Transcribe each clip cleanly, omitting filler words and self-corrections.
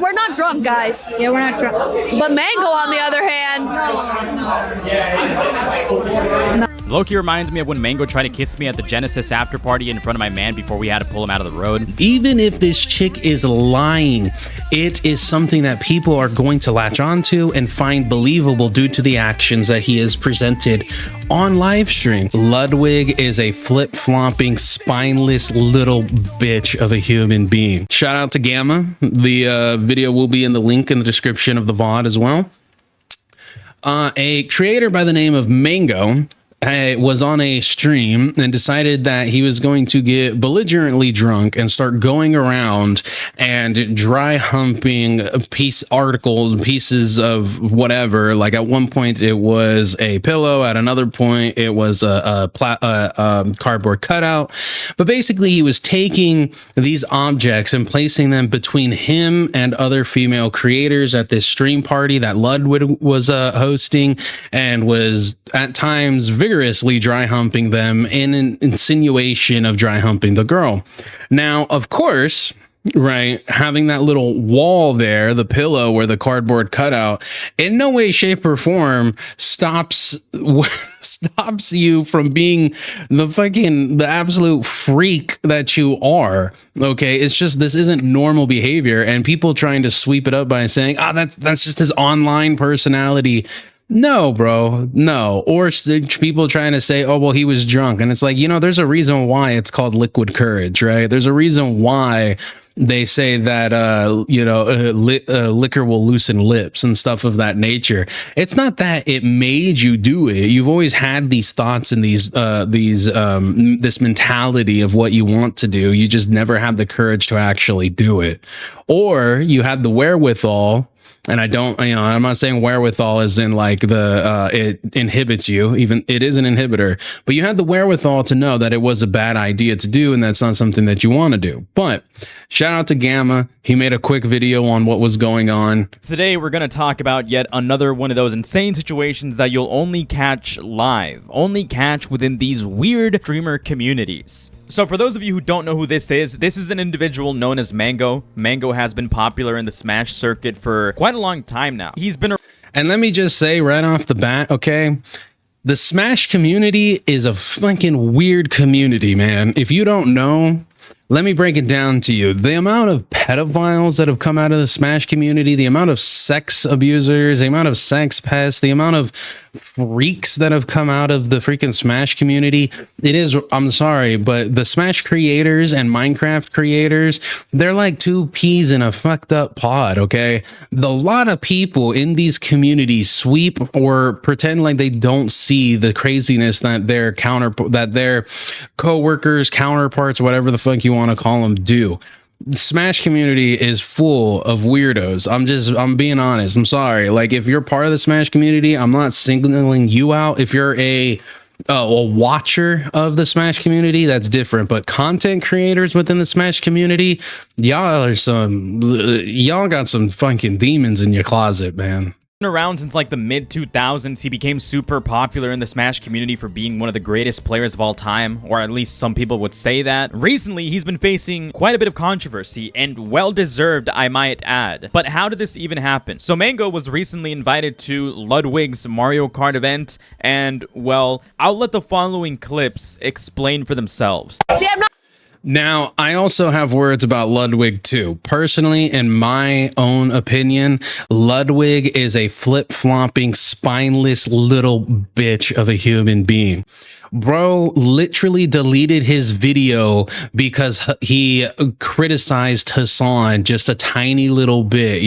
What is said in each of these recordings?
we're not drunk, guys. Yeah, we're not drunk. But Mango, on the other hand, Loki reminds me of when Mango tried to kiss me at the Genesis after party in front of my man before we had to pull him out of the road. Even if this chick is lying, it is something that people are going to latch onto and find believable due to the actions that he has presented on live stream. Ludwig is a flip-flopping, spineless little bitch of a human being. Shout out to Gamma. The video will be in the link in the description of the VOD as well. A creator by the name of Mango was on a stream and decided that he was going to get belligerently drunk and start going around and dry humping pieces of whatever. Like at one point it was a pillow, at another point it was a cardboard cutout. But basically he was taking these objects and placing them between him and other female creators at this stream party that Ludwig was hosting, and was at times vigorously dry humping them in an insinuation of dry humping the girl. Now, of course, right, having that little wall there, the pillow where the cardboard cutout, in no way, shape, or form stops you from being the absolute freak that you are. Okay, it's just, this isn't normal behavior, and people trying to sweep it up by saying, that's just his online personality. No, bro, no. Or people trying to say, oh, well, he was drunk. And it's like, there's a reason why it's called liquid courage, right? There's a reason why they say that, liquor will loosen lips and stuff of that nature. It's not that it made you do it. You've always had these thoughts and this mentality of what you want to do. You just never had the courage to actually do it. Or you had the wherewithal. And I'm not saying wherewithal as in like it inhibits you, even it is an inhibitor, but you had the wherewithal to know that it was a bad idea to do, and that's not something that you want to do. But shout out to Gamma. He made a quick video on what was going on. Today, we're going to talk about yet another one of those insane situations that you'll only catch live, only catch within these weird streamer communities. So for those of you who don't know who this is an individual known as Mango. Mango has been popular in the Smash circuit for quite a long time now. He's been And let me just say right off the bat, okay, the Smash community is a fucking weird community, man. If you don't know, let me break it down to you. The amount of pedophiles that have come out of the Smash community, the amount of sex abusers, the amount of sex pests, the amount of freaks that have come out of the freaking Smash community, I'm sorry, but the Smash creators and Minecraft creators, they're like two peas in a fucked up pod, okay? A lot of people in these communities sweep or pretend like they don't see the craziness that their co-workers, counterparts, whatever the fuck you want to call them, do. The Smash community is full of weirdos. I'm being honest. I'm sorry. Like, if you're part of the Smash community, I'm not singling you out. If you're a watcher of the Smash community, that's different. But content creators within the Smash community, y'all got some fucking demons in your closet, man. Around since like the mid 2000s. He became super popular in the Smash community for being one of the greatest players of all time, or at least some people would say that. Recently, he's been facing quite a bit of controversy, and well-deserved, I might add. But how did this even happen? So Mango was recently invited to Ludwig's Mario Kart event, and well, I'll let the following clips explain for themselves. Now, I also have words about Ludwig too. Personally, in my own opinion, Ludwig is a flip-flopping, spineless little bitch of a human being. Bro literally deleted his video because he criticized Hassan just a tiny little bit,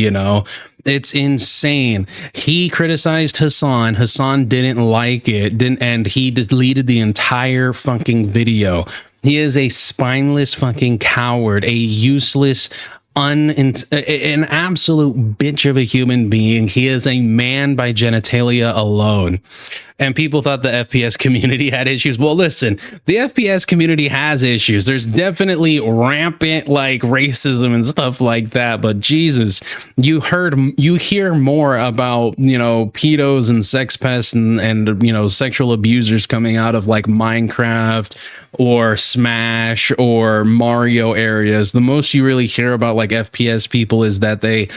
It's insane. He criticized Hassan. Hassan didn't like it, and he deleted the entire fucking video. He is a spineless fucking coward, a useless, an absolute bitch of a human being. He is a man by genitalia alone. And people thought the FPS community had issues. Well, listen, the FPS community has issues. There's definitely rampant like racism and stuff like that. But Jesus, you hear more about, pedos and sex pests and sexual abusers coming out of like Minecraft or Smash or Mario areas. The most you really hear about like like FPS people is that they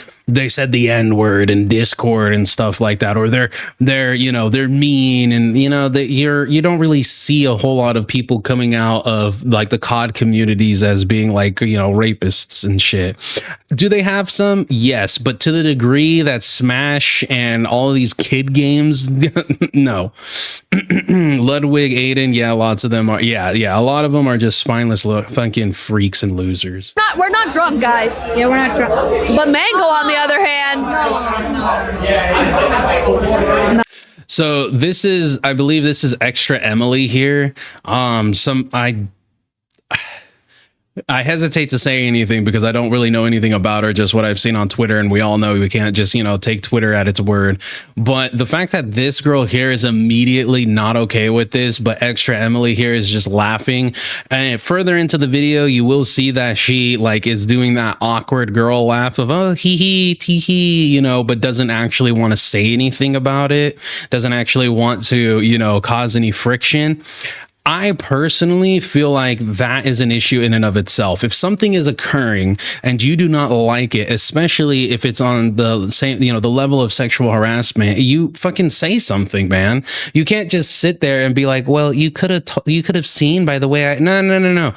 said the N-word in Discord and stuff like that, or they're mean, and you don't really see a whole lot of people coming out of like the COD communities as being like rapists and shit. Do they have some? Yes, but to the degree that Smash and all of these kid games, no. Ludwig, Aiden, yeah, lots of them are. Yeah, a lot of them are just spineless fucking freaks and losers. We're not drunk, guys. Yeah, we're not drunk. But Mango, on the other hand. So this is, I believe this is Extra Emily here. I hesitate to say anything because I don't really know anything about her, just what I've seen on Twitter, and we all know we can't just, take Twitter at its word. But the fact that this girl here is immediately not okay with this, but Extra Emily here is just laughing. And further into the video, you will see that she like is doing that awkward girl laugh of, oh, hee hee, tee hee, but doesn't actually want to say anything about it, doesn't actually want to, cause any friction. I personally feel like that is an issue in and of itself. If something is occurring and you do not like it, especially if it's on the same, the level of sexual harassment, you fucking say something, man. You can't just sit there and be like, well, you could have seen by the way no.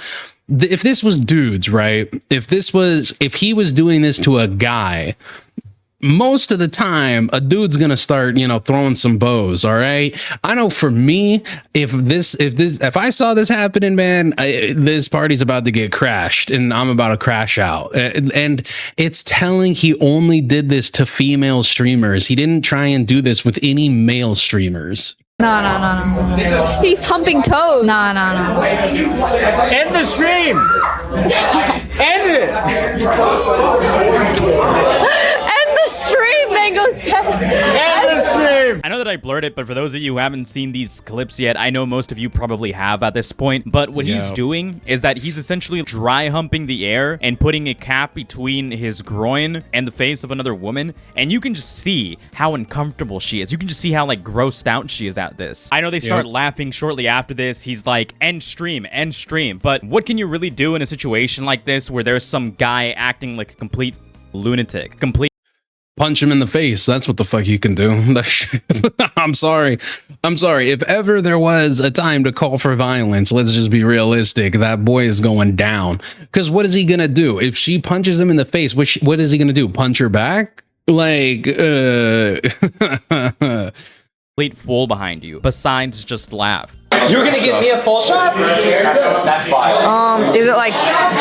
If this was dudes, right? If he was doing this to a guy, most of the time a dude's gonna start throwing some bows. All right, I know for me, if I saw this happening, man, this party's about to get crashed and I'm about to crash out. And it's telling he only did this to female streamers. He didn't try and do this with any male streamers. No. He's humping toes. No. End the stream. End it. Stream, Mango says. I know that I blurred it, but for those of you who haven't seen these clips yet, I know most of you probably have at this point. But what he's doing is that he's essentially dry humping the air and putting a cap between his groin and the face of another woman. And you can just see how uncomfortable she is. You can just see how like grossed out she is at this. I know they start laughing shortly after this. He's like, end stream. But what can you really do in a situation like this where there's some guy acting like a complete lunatic? Punch him in the face. That's what the fuck you can do. I'm sorry. If ever there was a time to call for violence, let's just be realistic. That boy is going down. Because what is he gonna do? If she punches him in the face, what is he gonna do? Punch her back? Like, Complete fool behind you, besides just laugh. You're gonna give me a full shot? That's fine. Is it like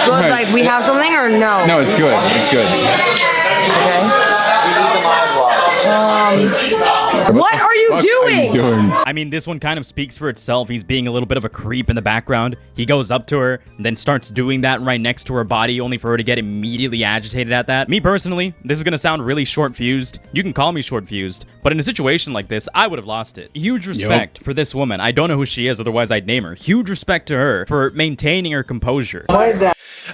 good? Like we have something or no? No, it's good. It's good. Okay. What are you doing? I mean, this one kind of speaks for itself. He's being a little bit of a creep in the background. He goes up to her and then starts doing that right next to her body, only for her to get immediately agitated at that. Me personally, this is gonna sound really short-fused. You can call me short-fused, but in a situation like this, I would have lost it. Huge respect for this woman. I don't know who she is, otherwise I'd name her. Huge respect to her for maintaining her composure.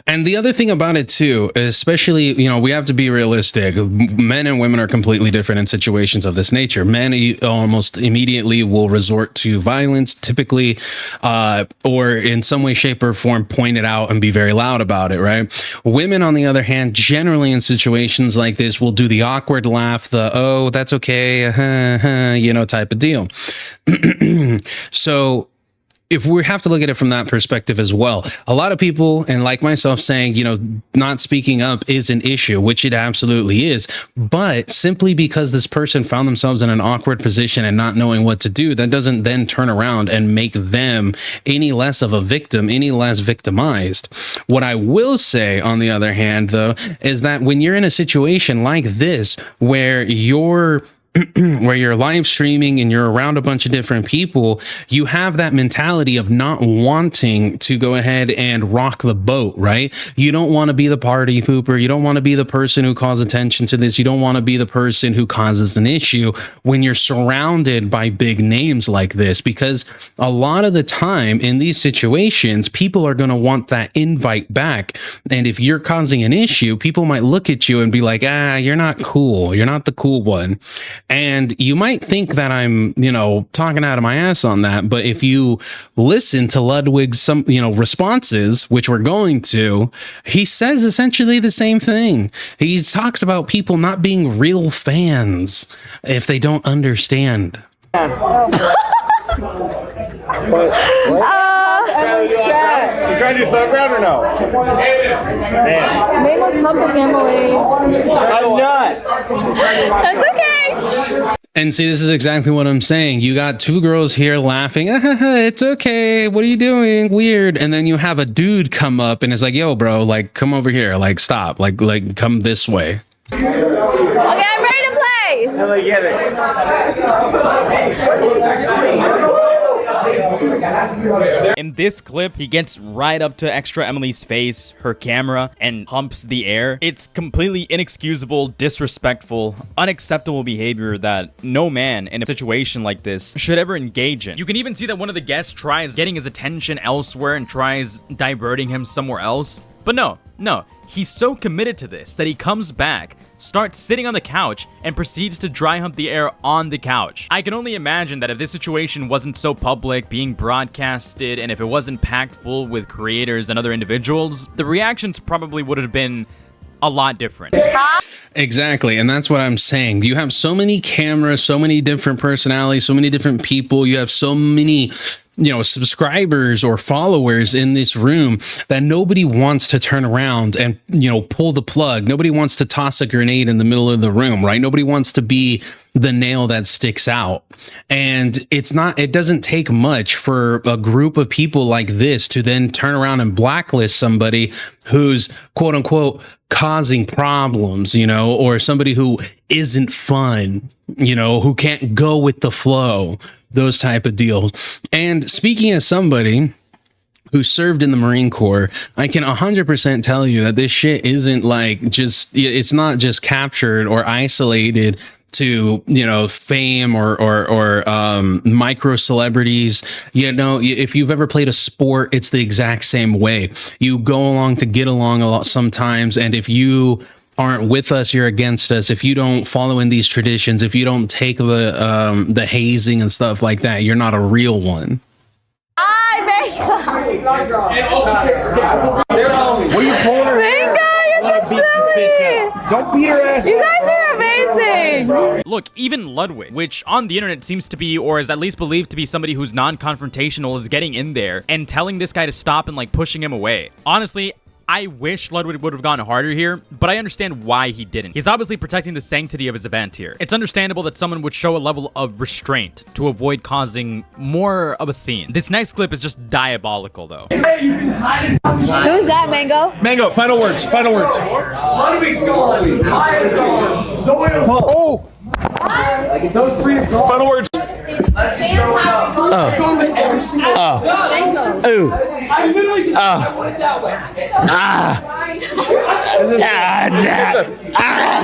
And the other thing about it too, especially, we have to be realistic. Men and women are completely different in situations of this nature. Men almost immediately will resort to violence, typically, or in some way, shape, or form, point it out and be very loud about it, right? Women, on the other hand, generally in situations like this, will do the awkward laugh, the, oh, that's okay, type of deal. So if we have to look at it from that perspective as well, a lot of people, and like myself, saying, not speaking up is an issue, which it absolutely is. But simply because this person found themselves in an awkward position and not knowing what to do, that doesn't then turn around and make them any less of a victim, any less victimized. What I will say, on the other hand, though, is that when you're in a situation like this, where you're live streaming and you're around a bunch of different people, you have that mentality of not wanting to go ahead and rock the boat, right? You don't want to be the party pooper. You don't want to be the person who calls attention to this. You don't want to be the person who causes an issue when you're surrounded by big names like this, because a lot of the time in these situations, people are going to want that invite back. And if you're causing an issue, people might look at you and be like, you're not cool. You're not the cool one. And you might think that I'm, talking out of my ass on that. But if you listen to Ludwig's responses, which we're going to, he says essentially the same thing. He talks about people not being real fans if they don't understand. You trying to do thug round or no? Man. Mango's humping Emily. I'm not. That's okay. And see, this is exactly what I'm saying. You got two girls here laughing. It's okay. What are you doing? Weird. And then you have a dude come up and is like, yo, bro, like, come over here. Like, stop. Like, come this way. Okay, I'm ready to play. I'm like, get it. In this clip, he gets right up to Extra Emily's face, her camera, and humps the air. It's completely inexcusable, disrespectful, unacceptable behavior that no man in a situation like this should ever engage in. You can even see that one of the guests tries getting his attention elsewhere and tries diverting him somewhere else. But no, he's so committed to this that he comes back, starts sitting on the couch, and proceeds to dry hump the air on the couch. I can only imagine that if this situation wasn't so public, being broadcasted, and if it wasn't packed full with creators and other individuals, the reactions probably would have been a lot different. Exactly. And that's what I'm saying. You have so many cameras, so many different personalities, so many different people. You have so many subscribers or followers in this room that nobody wants to turn around and, pull the plug. Nobody wants to toss a grenade in the middle of the room, right? Nobody wants to be the nail that sticks out. And it doesn't take much for a group of people like this to then turn around and blacklist somebody who's quote unquote causing problems, or somebody who isn't fun, who can't go with the flow, those type of deals. And speaking as somebody who served in the Marine Corps, I can 100% tell you that this shit isn't it's not just captured or isolated to fame or micro celebrities. If you've ever played a sport, it's the exact same way. You go along to get along a lot sometimes, and if you aren't with us, you're against us. If you don't follow in these traditions, if you don't take the hazing and stuff like that, you're not a real one. What are you pulling her hair? Don't beat her ass. You guys are amazing. Look, even Ludwig, which on the internet seems to be, or is at least believed to be, somebody who's non-confrontational, is getting in there and telling this guy to stop and pushing him away. Honestly, I wish Ludwig would have gone harder here, but I understand why he didn't. He's obviously protecting the sanctity of his event here. It's understandable that someone would show a level of restraint to avoid causing more of a scene. This next clip is just diabolical, though. Who's that, Mango? Mango, final words. Oh! Final words. I literally just went that way.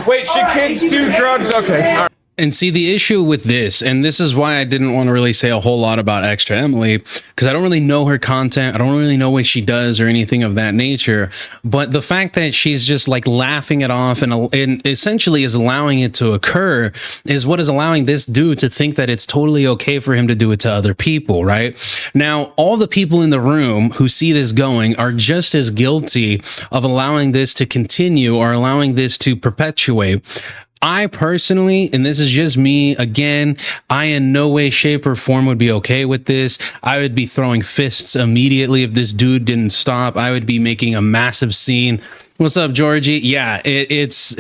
Wait, should kids do drugs? Okay. All right. And see, the issue with this, and this is why I didn't want to really say a whole lot about Extra Emily, because I don't really know her content. I don't really know what she does or anything of that nature. But the fact that she's just laughing it off and essentially is allowing it to occur is what is allowing this dude to think that it's totally okay for him to do it to other people, right? Now, all the people in the room who see this going are just as guilty of allowing this to continue or allowing this to perpetuate. I personally, and this is just me, again, I in no way, shape, or form would be okay with this. I would be throwing fists immediately if this dude didn't stop. I would be making a massive scene. What's up, Georgie? Yeah, it's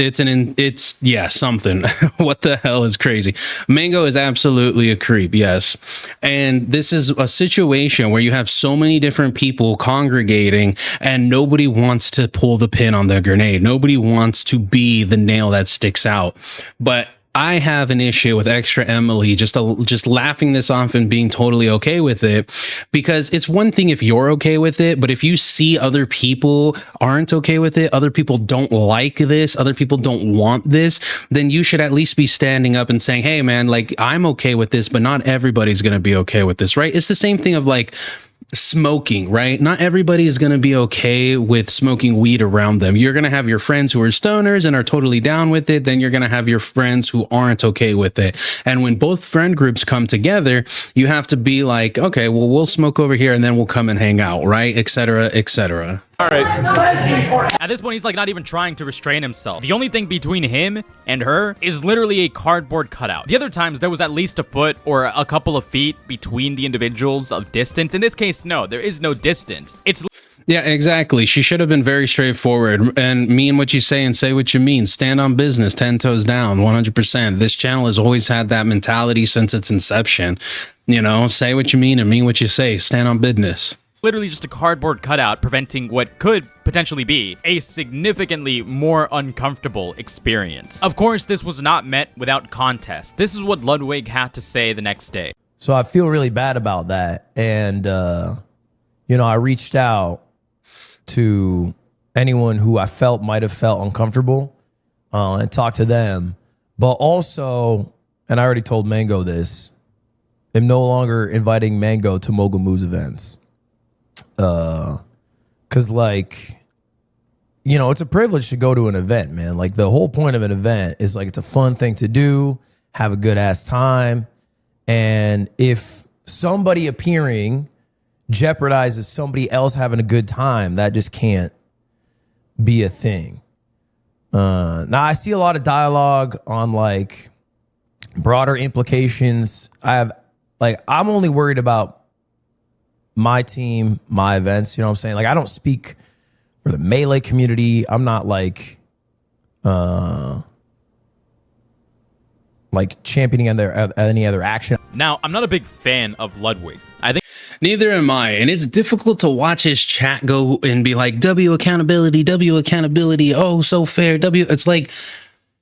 something. What the hell is crazy? Mango is absolutely a creep, yes. And this is a situation where you have so many different people congregating and nobody wants to pull the pin on the grenade. Nobody wants to be the nail that sticks out. But I have an issue with Extra Emily just laughing this off and being totally okay with it, because it's one thing if you're okay with it, but if you see other people aren't okay with it, other people don't like this, other people don't want this, then you should at least be standing up and saying, hey man, I'm okay with this, but not everybody's going to be okay with this, right? It's the same thing of smoking, right? Not everybody is going to be okay with smoking weed around them. You're going to have your friends who are stoners and are totally down with it. Then you're going to have your friends who aren't okay with it. And when both friend groups come together, you have to be like, okay, well, we'll smoke over here and then we'll come and hang out, right? Etc. etc. All right. At this point, he's like not even trying to restrain himself. The only thing between him and her is literally a cardboard cutout. The other times, there was at least a foot or a couple of feet between the individuals of distance. In this case, no, there is no distance. It's Yeah, exactly. She should have been very straightforward and mean what you say and say what you mean. Stand on business, 10 toes down, 100%. This channel has always had that mentality since its inception. You know, say what you mean and mean what you say. Stand on business. literally just a cardboard cutout preventing what could potentially be a significantly more uncomfortable experience. Of course, this was not met without contest. This is what Ludwig had to say the next day. So I feel really bad about that. And, you know, I reached out to anyone who I felt might have felt uncomfortable and talked to them. But also, and I already told Mango this, I'm no longer inviting Mango to Mogul Moves events. Because, like, you know, it's a privilege to go to an event, man. Like, the whole point of an event is, like, it's a fun thing to do, have a good-ass time. And if somebody appearing jeopardizes somebody else having a good time, that just can't be a thing. Now, I see a lot of dialogue on, like, broader implications. I'm only worried about my team, my events, you know what I'm saying? Like, I don't speak for the Melee community. I'm not like championing any other action. Now, I'm not a big fan of Ludwig. I think Neither am I. And it's difficult to watch his chat go and be like, W accountability, oh, so fair, W. It's like,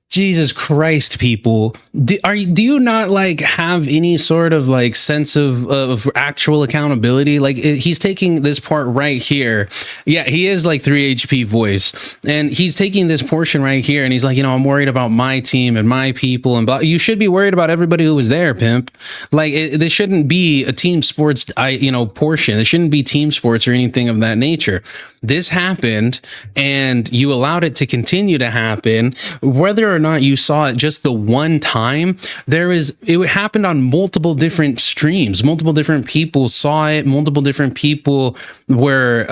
Jesus Christ, people. Do you not like have any sort of like sense of actual accountability? Like he's taking this part right here. Yeah, he is like 3 HP voice. And he's taking this portion right here and he's like, you know, I'm worried about my team and my people and blah. You should be worried about everybody who was there, pimp. Like this shouldn't be a team sports, portion. It shouldn't be team sports or anything of that nature. This happened and you allowed it to continue to happen, whether or not you saw it just the one time. It happened on multiple different streams. Multiple different people saw it. Multiple different people were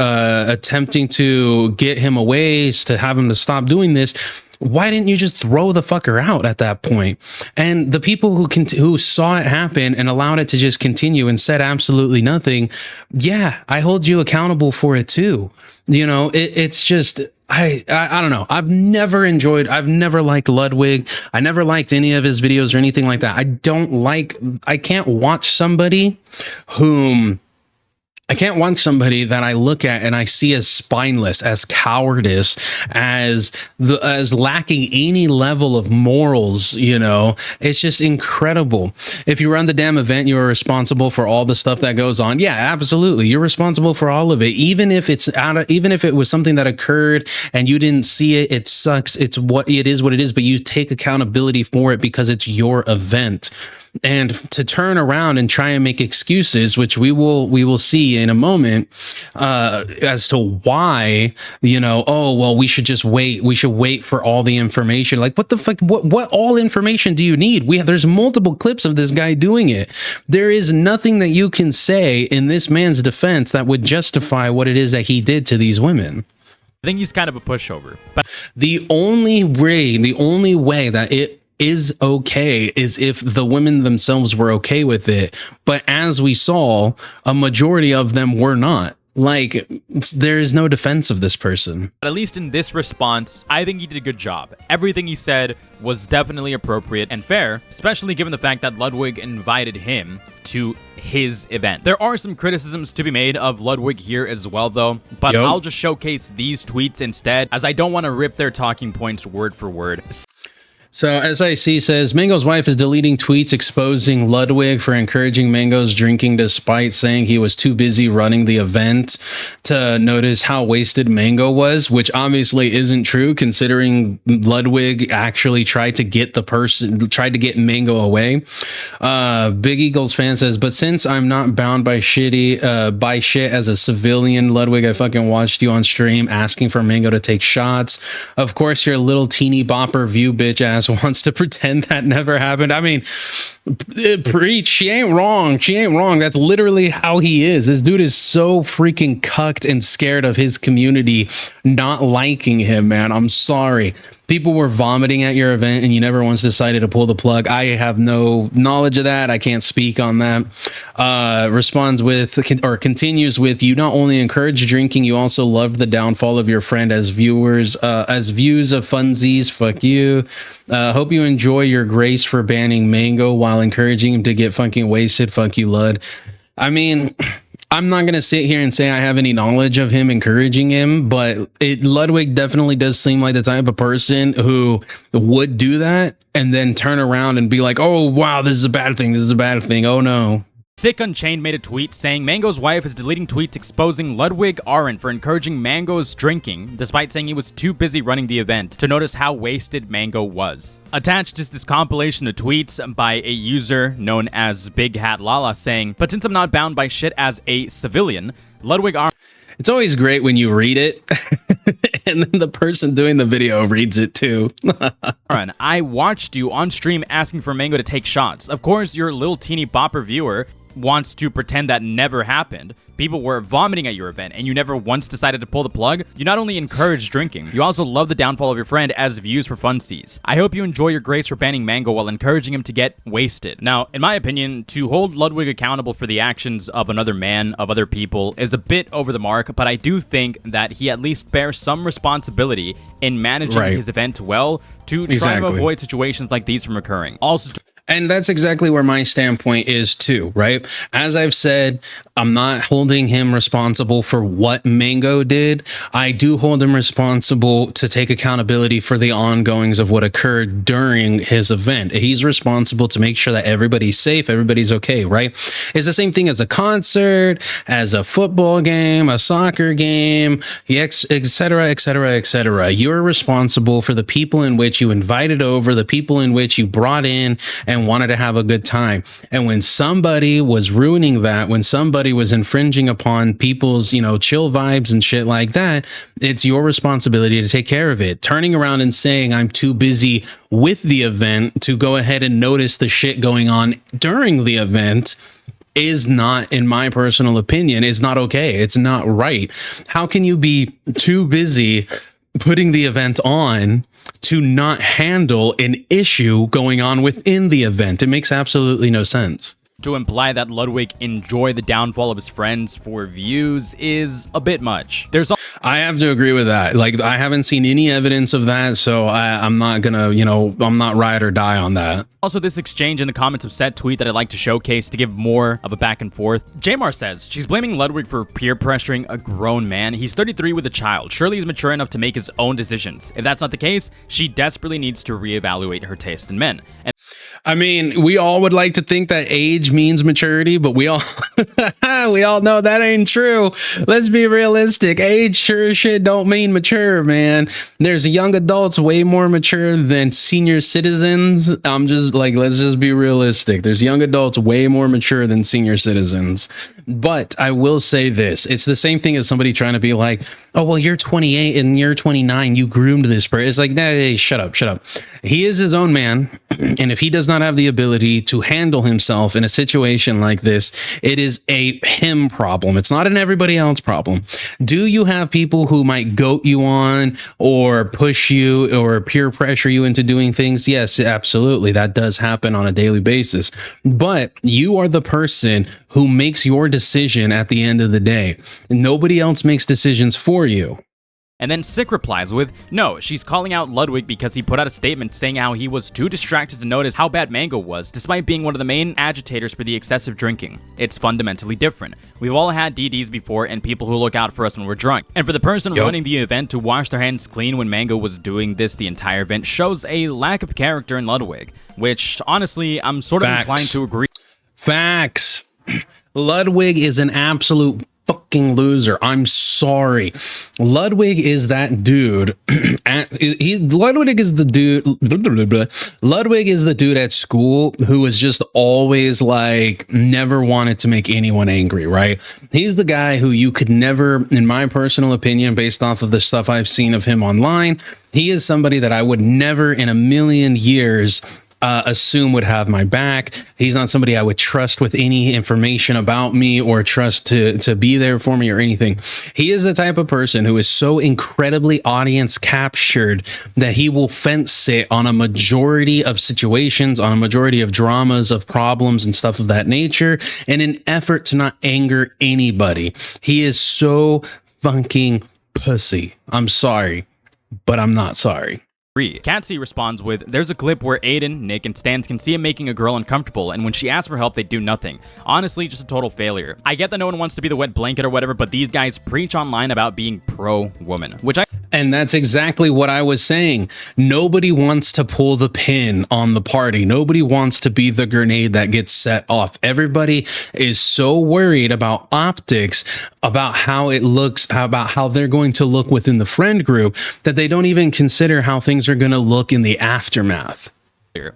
attempting to get him away, to have him to stop doing this. Why didn't you just throw the fucker out at that point? And the people who saw it happen and allowed it to just continue and said absolutely nothing, yeah, I hold you accountable for it too. You know, it's just, I don't know. I've never liked Ludwig. I never liked any of his videos or anything like that. I can't watch somebody that I look at and I see as spineless, as cowardice, as lacking any level of morals. You know, it's just incredible. If you run the damn event, you are responsible for all the stuff that goes on. Yeah, absolutely. You're responsible for all of it. Even if it was something that occurred and you didn't see it, it sucks. It's what it is, but you take accountability for it because it's your event. And to turn around and try and make excuses, which we will see in a moment, as to why, you know, oh, well, we should just wait. We should wait for all the information. Like, what the fuck? What all information do you need? There's multiple clips of this guy doing it. There is nothing that you can say in this man's defense that would justify what it is that he did to these women. I think he's kind of a pushover. But the only way that it is okay is if the women themselves were okay with it. But as we saw, a majority of them were not. Like, there is no defense of this person. at least in this response, I think he did a good job. Everything he said was definitely appropriate and fair, especially given the fact that Ludwig invited him to his event. There are some criticisms to be made of Ludwig here as well, though, but I'll just showcase these tweets instead, as I don't want to rip their talking points word for word. So SIC says, Mango's wife is deleting tweets exposing Ludwig for encouraging Mango's drinking despite saying he was too busy running the event. to notice how wasted Mango was, which obviously isn't true considering Ludwig actually tried to get Mango away. Big Eagles fan says, but since I'm not bound by shit as a civilian, Ludwig, I fucking watched you on stream asking for Mango to take shots. Of course, your little teeny bopper view bitch ass wants to pretend that never happened. I mean, preach. She ain't wrong. She ain't wrong. That's literally how he is. This dude is so freaking cucked and scared of his community not liking him, man. I'm sorry. People were vomiting at your event and you never once decided to pull the plug. I have no knowledge of that. I can't speak on that. Continues with, you not only encourage drinking, you also loved the downfall of your friend as views of funsies. Fuck you. Hope you enjoy your grace for banning Mango while encouraging him to get fucking wasted. Fuck you, Lud. I mean, I'm not going to sit here and say I have any knowledge of him encouraging him, but Ludwig definitely does seem like the type of person who would do that and then turn around and be like, oh, wow, this is a bad thing. This is a bad thing. Oh, no. Sick Unchained made a tweet saying Mango's wife is deleting tweets exposing Ludwig Arendt for encouraging Mango's drinking, despite saying he was too busy running the event to notice how wasted Mango was. Attached is this compilation of tweets by a user known as Big Hat Lala saying, but since I'm not bound by shit as a civilian, Ludwig Arendt... It's always great when you read it and then the person doing the video reads it too. I watched you on stream asking for Mango to take shots. Of course, your little teeny bopper viewer wants to pretend that never happened. People were vomiting at your event and you never once decided to pull the plug. You not only encourage drinking, you also love the downfall of your friend as views for funsies. I hope you enjoy your grace for banning Mango while encouraging him to get wasted. Now, in my opinion, to hold Ludwig accountable for the actions of another man, of other people, is a bit over the mark, but I do think that he at least bears some responsibility in managing his event well to try to avoid situations like these from occurring. Also, and that's exactly where my standpoint is too, right? As I've said, I'm not holding him responsible for what Mango did. I do hold him responsible to take accountability for the ongoings of what occurred during his event. He's responsible to make sure that everybody's safe, everybody's okay, right? It's the same thing as a concert, as a football game, a soccer game, etc., etc., etc. You're responsible for the people in which you invited over, the people in which you brought in and wanted to have a good time. And when somebody was ruining that, when somebody was infringing upon people's, chill vibes and shit like that, it's your responsibility to take care of it. Turning around and saying I'm too busy with the event to go ahead and notice the shit going on during the event is not, in my personal opinion, is not okay. It's not right. How can you be too busy putting the event on to not handle an issue going on within the event? It makes absolutely no sense. To imply that Ludwig enjoyed the downfall of his friends for views is a bit much. I have to agree with that. Like, I haven't seen any evidence of that, so I'm not gonna, I'm not ride or die on that. Also, this exchange in the comments of said tweet that I'd like to showcase to give more of a back and forth. Jamar says, she's blaming Ludwig for peer pressuring a grown man. He's 33 with a child. Surely he's mature enough to make his own decisions. If that's not the case, she desperately needs to reevaluate her taste in men. And I mean, we all would like to think that age means maturity, but we all know that ain't true. Let's be realistic. Age sure as shit don't mean mature, man. There's young adults way more mature than senior citizens. I'm just like, let's just be realistic. There's young adults way more mature than senior citizens. But I will say this. It's the same thing as somebody trying to be like, oh, well, you're 28 and you're 29. You groomed this person. It's like, nah, hey, shut up. He is his own man. And if he does not have the ability to handle himself in a situation like this, it is a him problem. It's not an everybody else problem. Do you have people who might goat you on or push you or peer pressure you into doing things? Yes, absolutely. That does happen on a daily basis. But you are the person who makes your decision at the end of the day. Nobody else makes decisions for you. And then Sick replies with, no, she's calling out Ludwig because he put out a statement saying how he was too distracted to notice how bad Mango was, despite being one of the main agitators for the excessive drinking. It's fundamentally different. We've all had DDs before and people who look out for us when we're drunk. And for the person running the event to wash their hands clean when Mango was doing this the entire event shows a lack of character in Ludwig, which honestly, I'm sort of inclined to agree. Facts. Ludwig is an absolute fucking loser. I'm sorry. Ludwig is that dude. Ludwig is the dude. Ludwig is the dude at school who is just always like never wanted to make anyone angry, right? He's the guy who you could never, in my personal opinion, based off of the stuff I've seen of him online, he is somebody that I would never in a million years assume would have my back. He's not somebody I would trust with any information about me or trust to be there for me or anything. He is the type of person who is so incredibly audience captured that he will fence sit on a majority of situations, on a majority of dramas, of problems and stuff of that nature in an effort to not anger anybody. He is so fucking pussy. I'm sorry, but I'm not sorry. Katsy responds with, there's a clip where Aiden, Nick, and Stans can see him making a girl uncomfortable, and when she asks for help, they do nothing. Honestly, just a total failure. I get that no one wants to be the wet blanket or whatever, but these guys preach online about being pro-woman, And that's exactly what I was saying. Nobody wants to pull the pin on the party. Nobody wants to be the grenade that gets set off. Everybody is so worried about optics, about how it looks, about how they're going to look within the friend group, that they don't even consider how things are going to look in the aftermath.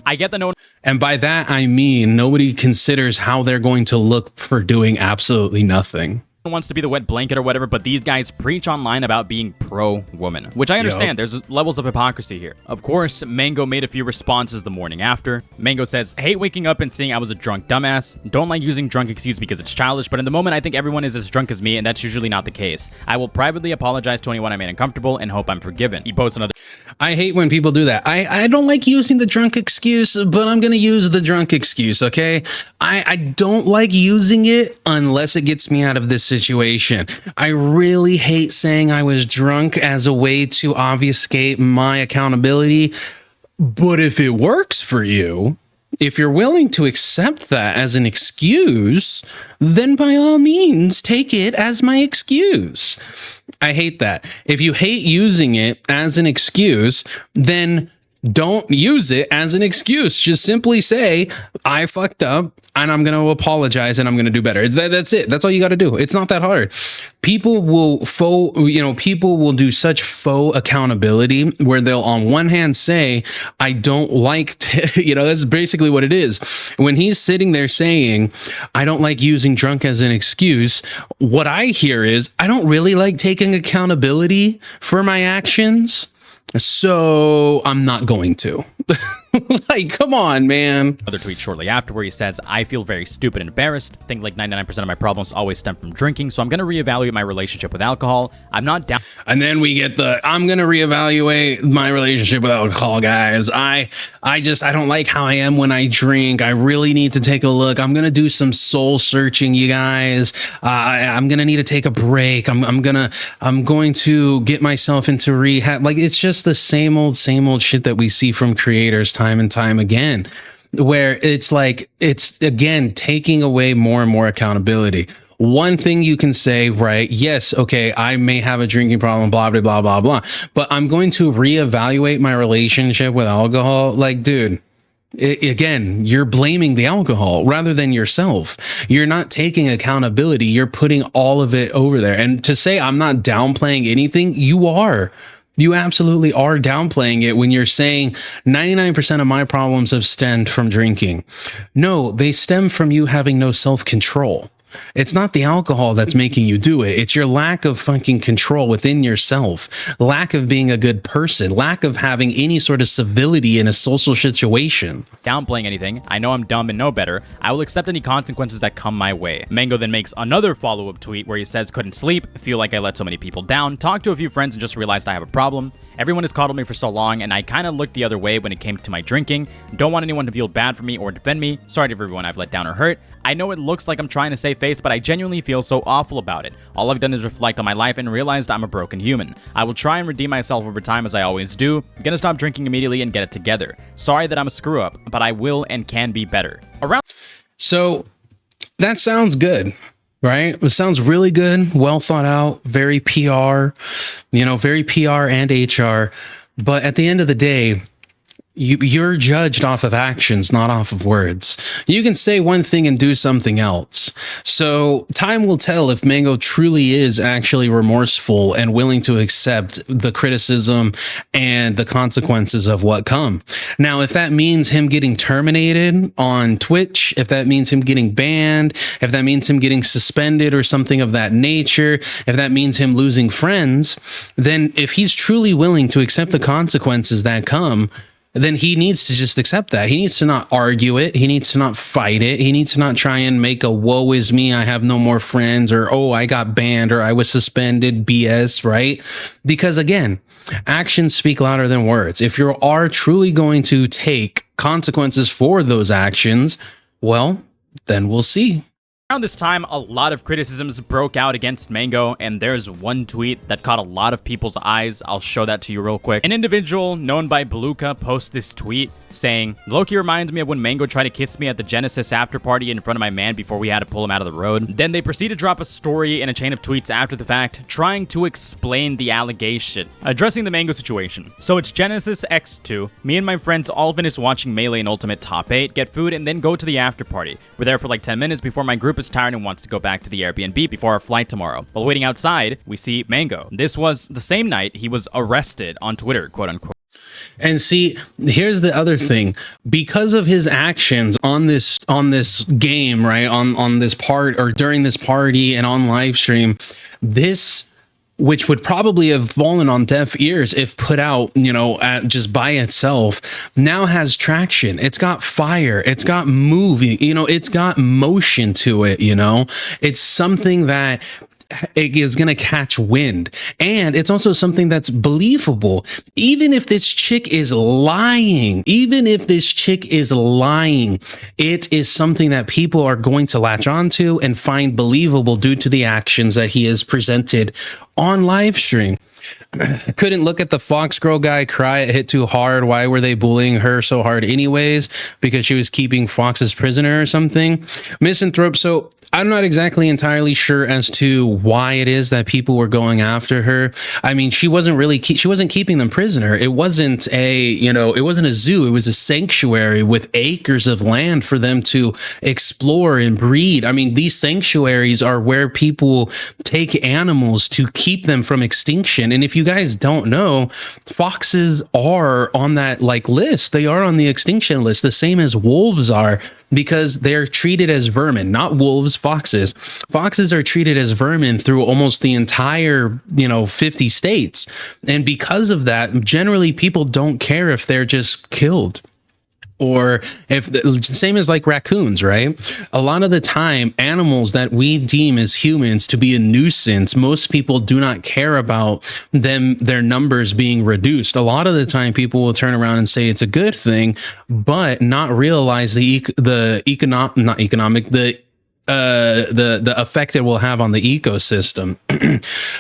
I get the no. And by that, I mean, nobody considers how they're going to look for doing absolutely nothing. Wants to be the wet blanket or whatever, but these guys preach online about being pro-woman, which I understand. There's levels of hypocrisy here. Of course, Mango made a few responses the morning after. Mango says, hate waking up and seeing I was a drunk dumbass. Don't like using drunk excuse because it's childish, but in the moment I think everyone is as drunk as me, and that's usually not the case. I will privately apologize to anyone I made uncomfortable and hope I'm forgiven. He posts another. I hate when people do that. I don't like using the drunk excuse, but I'm going to use the drunk excuse, okay? I don't like using it unless it gets me out of this situation. I really hate saying I was drunk as a way to obfuscate my accountability. But if it works for you, if you're willing to accept that as an excuse, then by all means, take it as my excuse. I hate that. If you hate using it as an excuse, then don't use it as an excuse. Just simply say, I fucked up and I'm going to apologize and I'm going to do better. That's it. That's all you got to do. It's not that hard. People will people will do such faux accountability where they'll on one hand say, I don't like, that's basically what it is. When he's sitting there saying, I don't like using drunk as an excuse, what I hear is, I don't really like taking accountability for my actions. So I'm not going to. Like, come on, man. Another tweet shortly after where he says, I feel very stupid and embarrassed. Think like 99% of my problems always stem from drinking, so I'm going to reevaluate my relationship with alcohol. I'm not down. And then we get I'm going to reevaluate my relationship with alcohol, guys. I don't like how I am when I drink. I really need to take a look. I'm going to do some soul searching, you guys. I'm going to need to take a break. I'm going to get myself into rehab. Like, it's just the same old shit that we see from creators time and time again, where it's like, it's again taking away more and more accountability. One thing you can say, right? Yes, okay, I may have a drinking problem, blah, blah, blah, blah, blah, but I'm going to reevaluate my relationship with alcohol. Like, dude, again, you're blaming the alcohol rather than yourself. You're not taking accountability. You're putting all of it over there. And to say I'm not downplaying anything, you are. You absolutely are downplaying it when you're saying 99% of my problems have stemmed from drinking. No, they stem from you having no self-control. It's not the alcohol that's making you do it. It's your lack of fucking control within yourself, lack of being a good person, lack of having any sort of civility in a social situation. Downplaying anything. I know I'm dumb and know better. I will accept any consequences that come my way. Mango then makes another follow-up tweet where he says, couldn't sleep, feel like I let so many people down, talked to a few friends and just realized I have a problem. Everyone has coddled me for so long, and I kind of looked the other way when it came to my drinking. Don't want anyone to feel bad for me or defend me. Sorry to everyone I've let down or hurt. I know it looks like I'm trying to save face, but I genuinely feel so awful about it. All I've done is reflect on my life and realized I'm a broken human. I will try and redeem myself over time as I always do. I'm gonna stop drinking immediately and get it together. Sorry that I'm a screw up, but I will and can be better. So that sounds good, right? It sounds really good, well thought out, very PR, very PR and HR. But at the end of the day, You're judged off of actions, not off of words. You can say one thing and do something else. So time will tell if Mango truly is actually remorseful and willing to accept the criticism and the consequences of what come. Now, if that means him getting terminated on Twitch, if that means him getting banned, if that means him getting suspended or something of that nature, if that means him losing friends, then if he's truly willing to accept the consequences that come, then he needs to just accept that. He needs to not argue it. He needs to not fight it. He needs to not try and make a woe is me, I have no more friends, or oh, I got banned, or I was suspended BS, right? Because again, actions speak louder than words. If you are truly going to take consequences for those actions, well, then we'll see. Around this time, a lot of criticisms broke out against Mango, and there's one tweet that caught a lot of people's eyes. I'll show that to you real quick. An individual known by Beluca posts this tweet saying, "Loki reminds me of when Mango tried to kiss me at the Genesis after party in front of my man before we had to pull him out of the road." Then they proceed to drop a story and a chain of tweets after the fact, trying to explain the allegation, addressing the Mango situation. So it's Genesis X2. Me and my friends all finished watching Melee and Ultimate Top 8, get food, and then go to the after party. We're there for like 10 minutes before my group is tired and wants to go back to the Airbnb before our flight tomorrow. While waiting outside, we see Mango. This was the same night he was arrested on Twitter, quote unquote. And see, here's the other thing. Because of his actions on this game, right, on this part or during this party and on live stream, this, which would probably have fallen on deaf ears if put out, just by itself, now has traction. It's got fire. It's got moving, it's got motion to it, It's something that it is going to catch wind, and it's also something that's believable. Even if this chick is lying, it is something that people are going to latch onto and find believable due to the actions that he has presented on live stream. I couldn't look at the Fox girl guy cry. It hit too hard. Why were they bullying her so hard anyways? Because she was keeping Fox's prisoner or something? Misanthrope. So I'm not exactly entirely sure as to why it is that people were going after her. I mean, she wasn't keeping them prisoner. It wasn't it wasn't a zoo. It was a sanctuary with acres of land for them to explore and breed. I mean, these sanctuaries are where people take animals to keep them from extinction. And if you guys don't know, foxes are on that list. They are on the extinction list, the same as wolves are, because they're treated as vermin, not wolves, foxes. Foxes are treated as vermin through almost the entire, 50 states. And because of that, generally people don't care if they're just killed. Or if same as raccoons, right? A lot of the time, animals that we deem as humans to be a nuisance, most people do not care about their numbers being reduced. A lot of the time, people will turn around and say it's a good thing, but not realize the effect it will have on the ecosystem.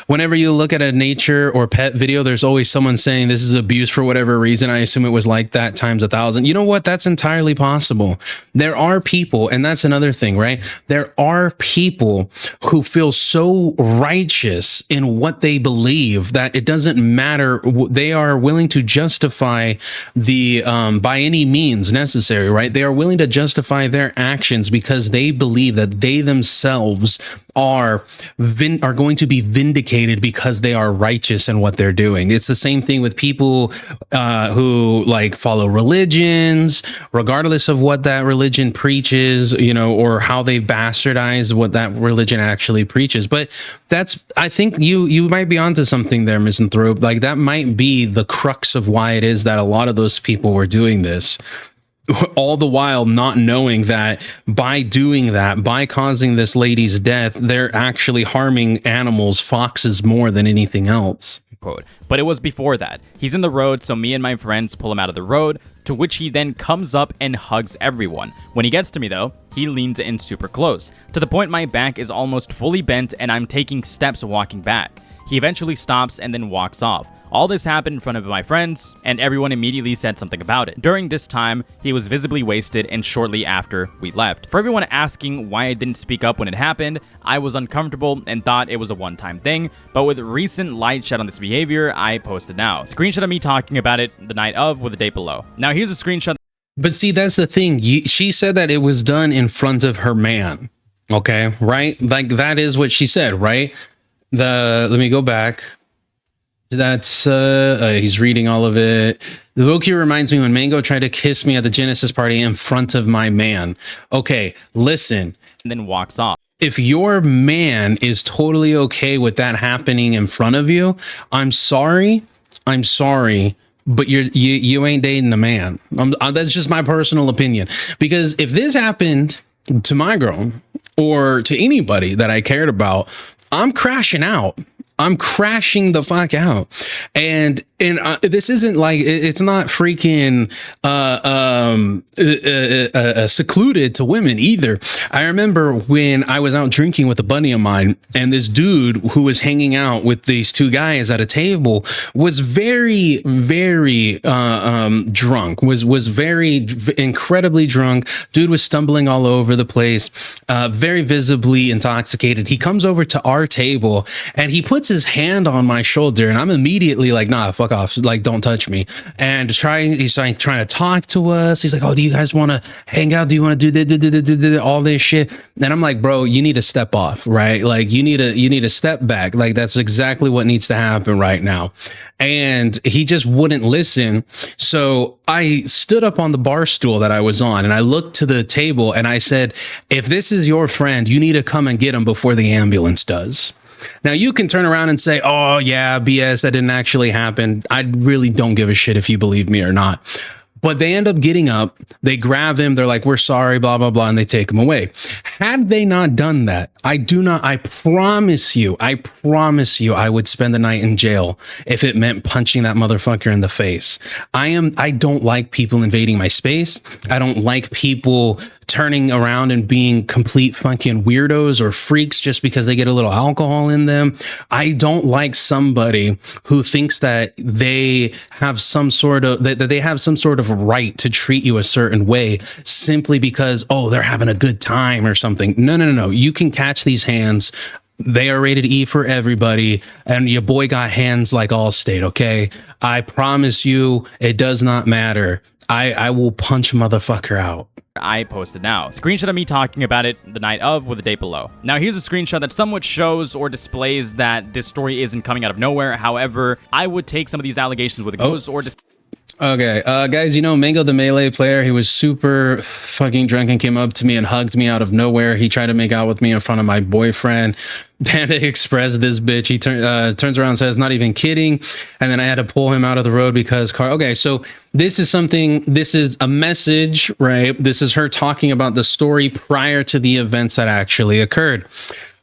Whenever you look at a nature or pet video, there's always someone saying this is abuse for whatever reason. I assume it was like that times 1,000. You know what? That's entirely possible. There are people, and that's another thing, right? There are people who feel so righteous in what they believe that it doesn't matter. They are willing to justify the by any means necessary, right? They are willing to justify their actions because they believe that they themselves are going to be vindicated because they are righteous in what they're doing. It's the same thing with people who follow religions, regardless of what that religion preaches, or how they bastardize what that religion actually preaches. But I think you might be onto something there, Misanthrope. That might be the crux of why it is that a lot of those people were doing this. All the while not knowing that by doing that, by causing this lady's death, they're actually harming animals, foxes, more than anything else. Quote. But it was before that. He's in the road, so me and my friends pull him out of the road, to which he then comes up and hugs everyone. When he gets to me though, he leans in super close, to the point my back is almost fully bent and I'm taking steps walking back. He eventually stops and then walks off. All this happened in front of my friends, and everyone immediately said something about it. During this time, he was visibly wasted, and shortly after, we left. For everyone asking why I didn't speak up when it happened, I was uncomfortable and thought it was a one-time thing, but with recent light shed on this behavior, I posted now. Screenshot of me talking about it the night of with the date below. Now here's a screenshot. But see, that's the thing. She said that it was done in front of her man. Okay, right? Like that is what she said, right? Let me go back. That's he's reading all of it. The Loki reminds me when Mango tried to kiss me at the Genesis party in front of my man. Okay, listen. And then walks off. If your man is totally okay with that happening in front of you, I'm sorry, but you ain't dating a man. That's just my personal opinion. Because if this happened to my girl or to anybody that I cared about, I'm crashing out. I'm crashing the fuck out. And this isn't like, it's not freaking secluded to women either. I remember when I was out drinking with a buddy of mine, and this dude who was hanging out with these two guys at a table was very, very drunk, was very incredibly drunk. Dude was stumbling all over the place, very visibly intoxicated. He comes over to our table and he puts his hand on my shoulder, and I'm immediately like, nah, fuck off, like don't touch me. And he's trying to talk to us. He's like, oh, do you guys want to hang out? Do you want to do all this shit? And I'm like, bro, you need to step off, right? Like you need to step back. Like that's exactly what needs to happen right now. And he just wouldn't listen. So I stood up on the bar stool that I was on, and I looked to the table and I said, if this is your friend, you need to come and get him before the ambulance does. Now you can turn around and say, oh yeah, BS, that didn't actually happen. I really don't give a shit if you believe me or not. But they end up getting up, they grab him, they're like, we're sorry, blah, blah, blah, and they take him away. Had they not done that, I promise you, I would spend the night in jail if it meant punching that motherfucker in the face. I don't like people invading my space. I don't like people turning around and being complete fucking weirdos or freaks just because they get a little alcohol in them. I don't like somebody who thinks that they have some sort of right to treat you a certain way simply because, oh, they're having a good time or something. No. You can catch these hands. They are rated E for everybody, and your boy got hands like Allstate, okay? I promise you, it does not matter. I will punch a motherfucker out. I posted now. Screenshot of me talking about it the night of with the date below. Now here's a screenshot that somewhat shows or displays that this story isn't coming out of nowhere. However, I would take some of these allegations with a grain of salt or Okay, guys, you know, Mango the Melee player, he was super fucking drunk and came up to me and hugged me out of nowhere. He tried to make out with me in front of my boyfriend. Panda Express, this bitch, he turns around and says, not even kidding. And then I had to pull him out of the road because okay, so this is a message, right? This is her talking about the story prior to the events that actually occurred.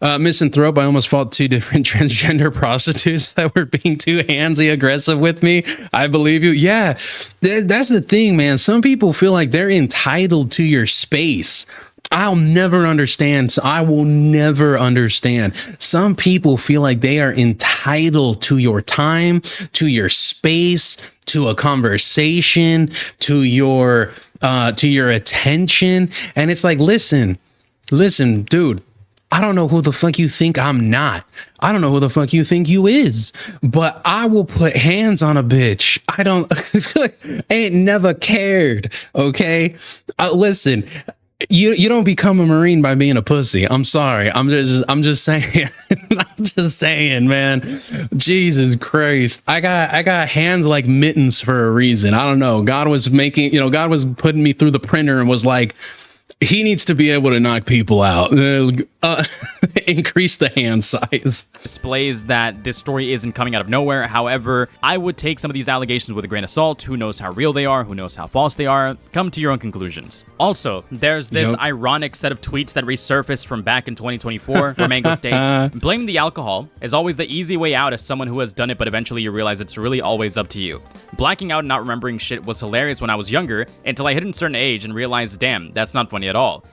Misanthrope, I almost fought 2 different transgender prostitutes that were being too handsy aggressive with me. I believe you. Yeah, that's the thing, man. Some people feel like they're entitled to your space. I'll never understand. So I will never understand. Some people feel like they are entitled to your time, to your space, to a conversation, to your attention. And it's like, listen, dude. I don't know who the fuck you think I'm not. I don't know who the fuck you think you is, but I will put hands on a bitch. I ain't never cared. Okay. Listen, you don't become a Marine by being a pussy. I'm sorry. I'm just saying, I'm just saying, man, Jesus Christ. I got hands like mittens for a reason. I don't know. God was putting me through the printer and was like, he needs to be able to knock people out. Increase the hand size. Displays that this story isn't coming out of nowhere. However, I would take some of these allegations with a grain of salt. Who knows how real they are? Who knows how false they are? Come to your own conclusions. Also, there's this ironic set of tweets that resurfaced from back in 2024 where Mango states, blaming the alcohol is always the easy way out as someone who has done it, but eventually you realize it's really always up to you. Blacking out and not remembering shit was hilarious when I was younger until I hit a certain age and realized, damn, that's not funny at all.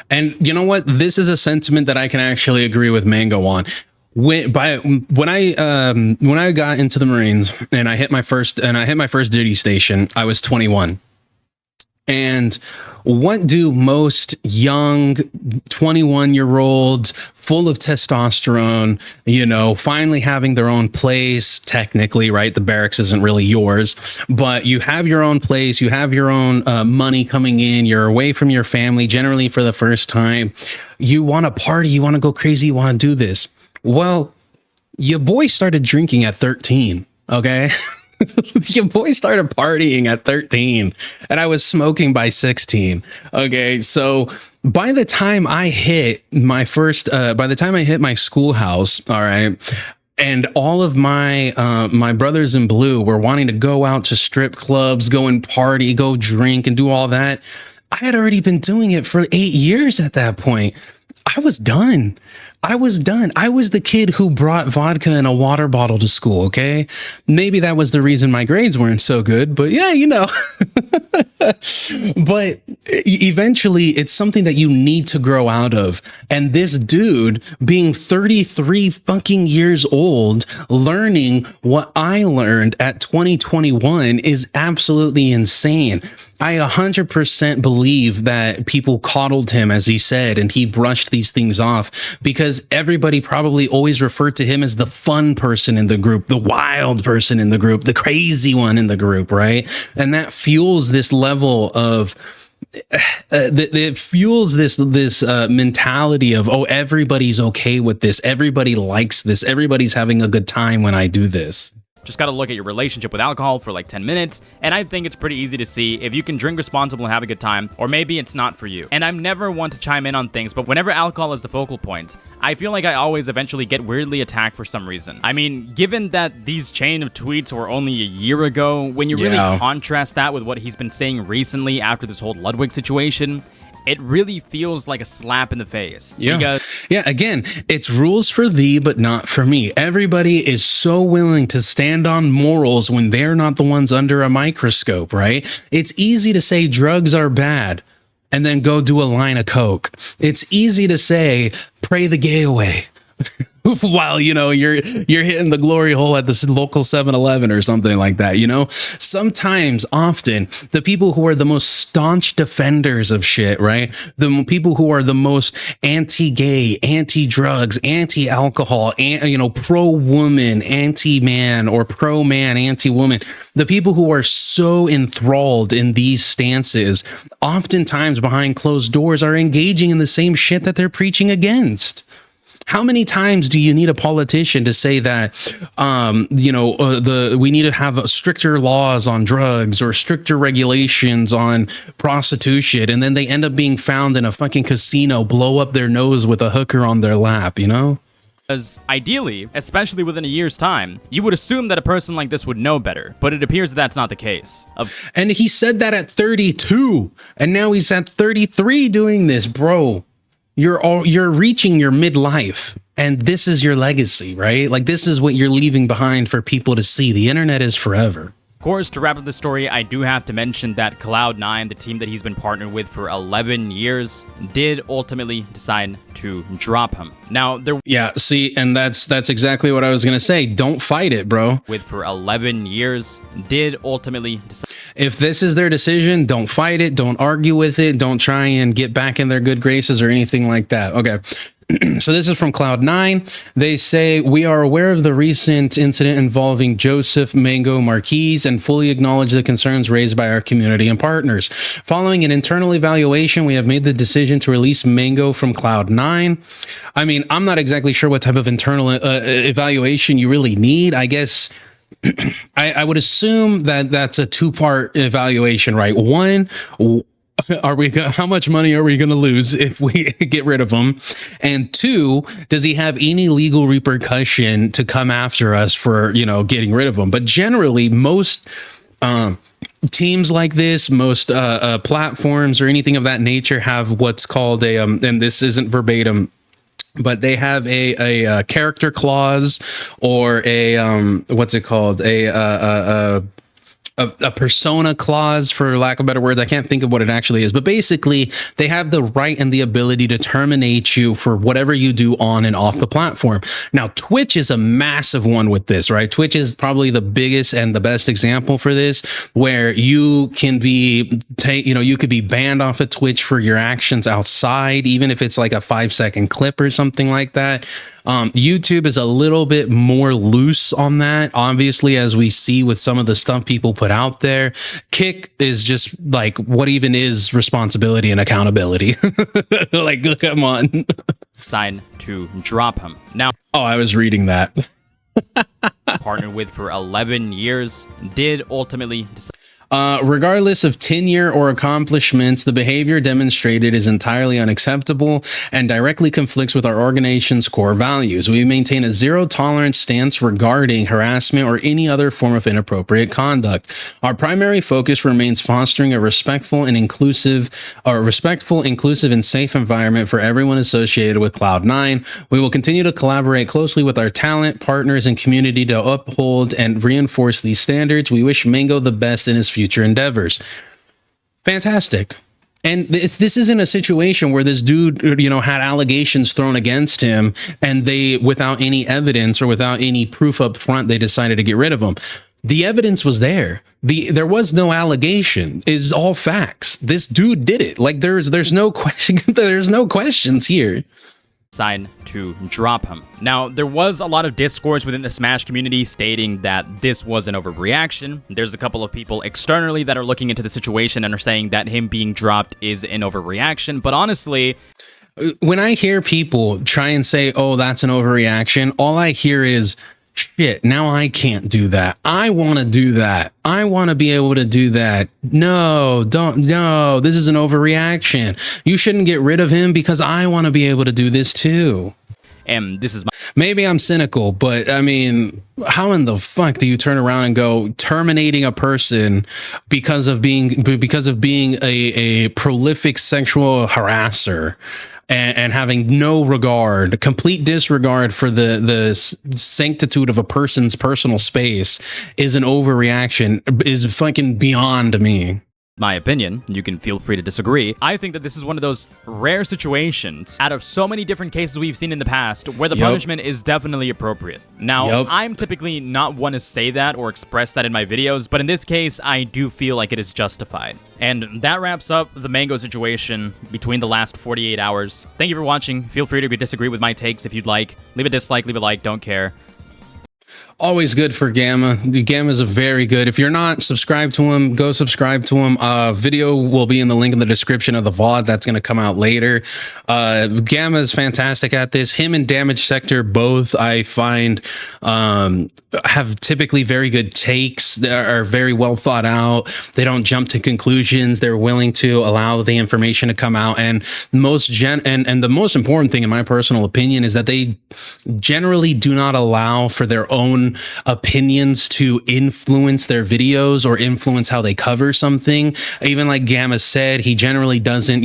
And you know what? This is a sentiment that I can actually agree with Mango on. when I got into the Marines and I hit my first duty station, I was 21. And what do most young 21-year-olds full of testosterone, finally having their own place, technically, right? The barracks isn't really yours, but you have your own place, you have your own money coming in, you're away from your family, generally for the first time. You want to party, you want to go crazy, you want to do this. Well, your boy started drinking at 13, okay? Your boy started partying at 13 and I was smoking by 16. Okay. So by the time I hit my schoolhouse, all right, and all of my brothers in blue were wanting to go out to strip clubs, go and party, go drink and do all that. I had already been doing it for 8 years at that point. I was done. I was the kid who brought vodka in a water bottle to school, okay? Maybe that was the reason my grades weren't so good, but yeah, But eventually, it's something that you need to grow out of. And this dude, being 33 fucking years old, learning what I learned at 2021 is absolutely insane. I 100% believe that people coddled him, as he said, and he brushed these things off because everybody probably always referred to him as the fun person in the group, the wild person in the group, the crazy one in the group, right? And that fuels this level of it fuels this mentality of, oh, everybody's okay with this, everybody likes this, everybody's having a good time when I do this. Just got to look at your relationship with alcohol for like 10 minutes, and I think it's pretty easy to see if you can drink responsible and have a good time, or maybe it's not for you. And I'm never one to chime in on things, but whenever alcohol is the focal point, I feel like I always eventually get weirdly attacked for some reason. I mean, given that these chain of tweets were only a year ago, when you really contrast that with what he's been saying recently after this whole Ludwig situation, it really feels like a slap in the face. Yeah. Again, it's rules for thee, but not for me. Everybody is so willing to stand on morals when they're not the ones under a microscope, right? It's easy to say drugs are bad and then go do a line of coke. It's easy to say, pray the gay away. While you're hitting the glory hole at the local 7-Eleven or something like that. Sometimes, often, the people who are the most staunch defenders of shit, right? The people who are the most anti-gay, anti-drugs, anti-alcohol, pro-woman, anti-man, or pro-man, anti-woman, the people who are so enthralled in these stances, oftentimes behind closed doors, are engaging in the same shit that they're preaching against. How many times do you need a politician to say that, we need to have stricter laws on drugs or stricter regulations on prostitution, and then they end up being found in a fucking casino, blow up their nose with a hooker on their lap, Because ideally, especially within a year's time, you would assume that a person like this would know better, but it appears that that's not the case. And he said that at 32, and now he's at 33 doing this, bro. You're reaching your midlife, and this is your legacy, right? Like, this is what you're leaving behind for people to see. The internet is forever. Of course, to wrap up the story, I do have to mention that Cloud9, the team that he's been partnered with for 11 years, did ultimately decide to drop him. Now, and that's exactly what I was gonna say. Don't fight it, bro. For 11 years, did ultimately decide. If this is their decision, don't fight it. Don't argue with it. Don't try and get back in their good graces or anything like that. Okay. So this is from Cloud9. They say, we are aware of the recent incident involving Joseph Mango Marquise and fully acknowledge the concerns raised by our community and partners. Following an internal evaluation, we have made the decision to release Mango from Cloud9. I mean, I'm not exactly sure what type of internal evaluation you really need. I guess I would assume that that's a two-part evaluation, right? One, how much money are we going to lose if we get rid of him? And two, does he have any legal repercussion to come after us for, getting rid of him? But generally, most teams like this, most platforms or anything of that nature have what's called and this isn't verbatim, but they have a character clause or what's it called? a persona clause, for lack of better words. I can't think of what it actually is, but basically they have the right and the ability to terminate you for whatever you do on and off the platform. Now, Twitch is a massive one with this, right? Twitch is probably the biggest and the best example for this, where you can be, you could be banned off of Twitch for your actions outside, even if it's like a 5-second clip or something like that. YouTube is a little bit more loose on that, obviously, as we see with some of the stuff people put out there. Kick is just like, what even is responsibility and accountability? Like, come on. Decided to drop him. Now, I was reading that. partnered with for 11 years, did ultimately decide. Regardless of tenure or accomplishments, the behavior demonstrated is entirely unacceptable and directly conflicts with our organization's core values. We maintain a zero-tolerance stance regarding harassment or any other form of inappropriate conduct. Our primary focus remains fostering a respectful, inclusive, and safe environment for everyone associated with Cloud9. We will continue to collaborate closely with our talent, partners, and community to uphold and reinforce these standards. We wish Mango the best in his future endeavors. Fantastic. And this isn't a situation where this dude, had allegations thrown against him and they, without any evidence or without any proof up front, they decided to get rid of him. The evidence was there. There was no allegation. It's all facts. This dude did it. Like, there's no question. There's no questions here. Decided to drop him. Now, there was a lot of discourse within the Smash community stating that this was an overreaction. There's a couple of people externally that are looking into the situation and are saying that him being dropped is an overreaction. But honestly, when I hear people try and say, oh, that's an overreaction, all I hear is, shit, now I can't do that. I want to do that. I want to be able to do that. No, this is an overreaction. You shouldn't get rid of him because I want to be able to do this too. And this is maybe I'm cynical, but I mean, how in the fuck do you turn around and go terminating a person because of being a prolific sexual harasser? And having no regard, complete disregard for the sanctitude of a person's personal space is an overreaction, is fucking beyond me. my opinion. You can feel free to disagree. I think that this is one of those rare situations out of so many different cases we've seen in the past where the punishment is definitely appropriate. Now, I'm typically not one to say that or express that in my videos, but in this case, I do feel like it is justified. And that wraps up the Mango situation between the last 48 hours. Thank you for watching. Feel free to disagree with my takes if you'd like. Leave a dislike, leave a like, don't care. Always good for Gamma. Gamma's a very good. If you're not subscribed to him, go subscribe to him. Video will be in the link in the description of the VOD that's going to come out later. Gamma is fantastic at this. Him and Damage Sector both, I find, have typically very good takes. They are very well thought out. They don't jump to conclusions. They're willing to allow the information to come out. And the most important thing, in my personal opinion, is that they generally do not allow for their own opinions to influence their videos or influence how they cover something. Even like Gamma said, he generally doesn't,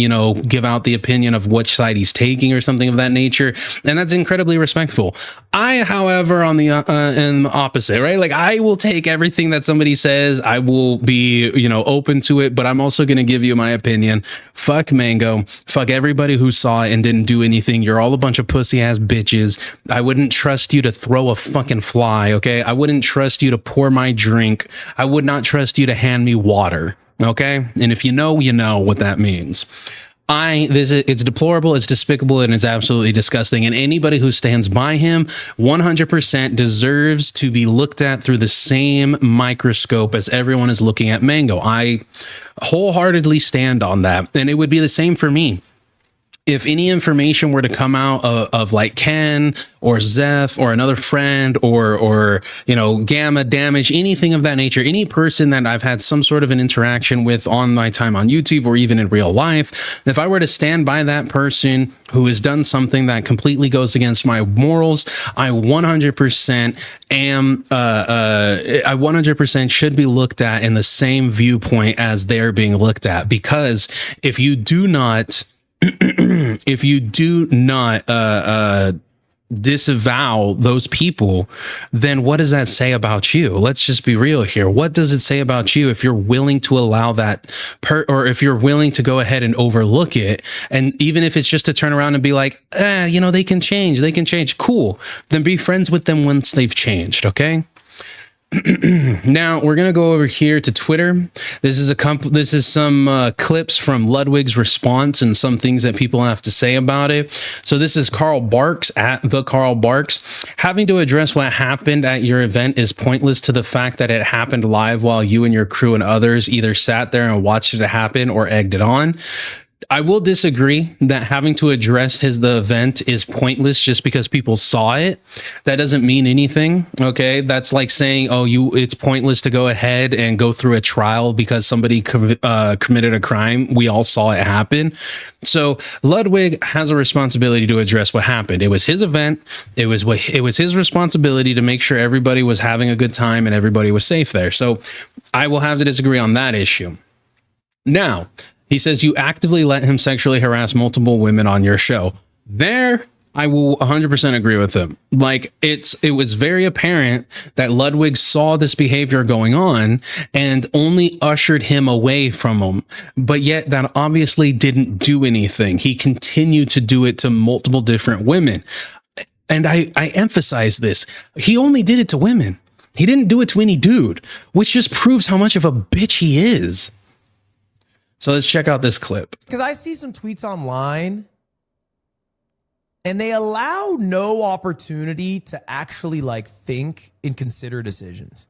give out the opinion of which side he's taking or something of that nature. And that's incredibly respectful. I, however, on the opposite, right? Like, I will take everything that somebody says. I will be, open to it, but I'm also going to give you my opinion. Fuck Mango. Fuck everybody who saw it and didn't do anything. You're all a bunch of pussy ass bitches. I wouldn't trust you to throw a fucking fly. Okay. I wouldn't trust you to pour my drink. I would not trust you to hand me water. Okay. And if you know what that means. It's deplorable, it's despicable, and it's absolutely disgusting. And anybody who stands by him 100% deserves to be looked at through the same microscope as everyone is looking at Mango. I wholeheartedly stand on that. And it would be the same for me. If any information were to come out of like Ken or Zeph or another friend or Gamma, Damage, anything of that nature, any person that I've had some sort of an interaction with on my time on YouTube or even in real life, if I were to stand by that person who has done something that completely goes against my morals, I 100% am, I 100% should be looked at in the same viewpoint as they're being looked at. Because if you do not disavow those people, then what does that say about you? Let's just be real here. What does it say about you if you're willing to allow that or if you're willing to go ahead and overlook it? And even if it's just to turn around and be like, they can change. They can change. Cool. Then be friends with them once they've changed. Okay. Now we're gonna go over here to Twitter. This is some clips from Ludwig's response and some things that people have to say about it. So this is Carl Barks at the Carl Barks. Having to address what happened at your event is pointless to the fact that it happened live while you and your crew and others either sat there and watched it happen or egged it on. I will disagree that having to address the event is pointless just because people saw it. That doesn't mean anything. Okay. That's like saying, it's pointless to go ahead and go through a trial because somebody committed a crime. We all saw it happen. So Ludwig has a responsibility to address what happened. It was his event. It was his responsibility to make sure everybody was having a good time and everybody was safe there. So I will have to disagree on that issue. Now, he says you actively let him sexually harass multiple women on your show. There, I will 100% agree with him. Like it was very apparent that Ludwig saw this behavior going on and only ushered him away from him. But yet that obviously didn't do anything. He continued to do it to multiple different women. And I emphasize this. He only did it to women. He didn't do it to any dude, which just proves how much of a bitch he is. So let's check out this clip. Because I see some tweets online and they allow no opportunity to actually think and consider decisions.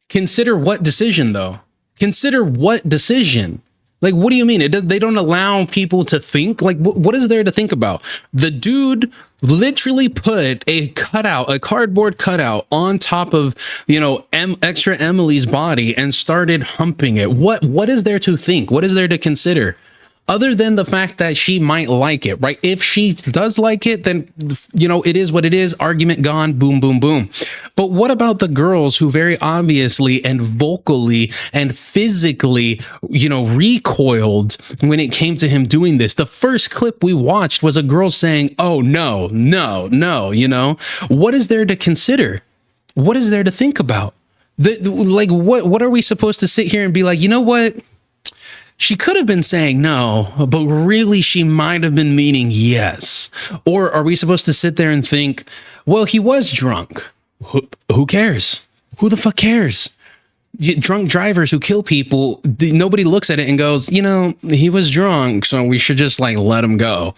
Consider what decision, though? Consider what decision? Like, what do you mean? They don't allow people to think? Like, what is there to think about? The dude literally put a cardboard cutout on top of, extra Emily's body and started humping it. What is there to think? What is there to consider? Other than the fact that she might like it, right? If she does like it, then, it is what it is. Argument gone. Boom, boom, boom. But what about the girls who very obviously and vocally and physically, recoiled when it came to him doing this? The first clip we watched was a girl saying, oh, no, what is there to consider? What is there to think about? What are we supposed to sit here and be like, you know what? She could have been saying no, but really she might have been meaning yes. Or are we supposed to sit there and think, well, he was drunk. Who cares? Who the fuck cares? Drunk drivers who kill people, nobody looks at it and goes, he was drunk, so we should just let him go.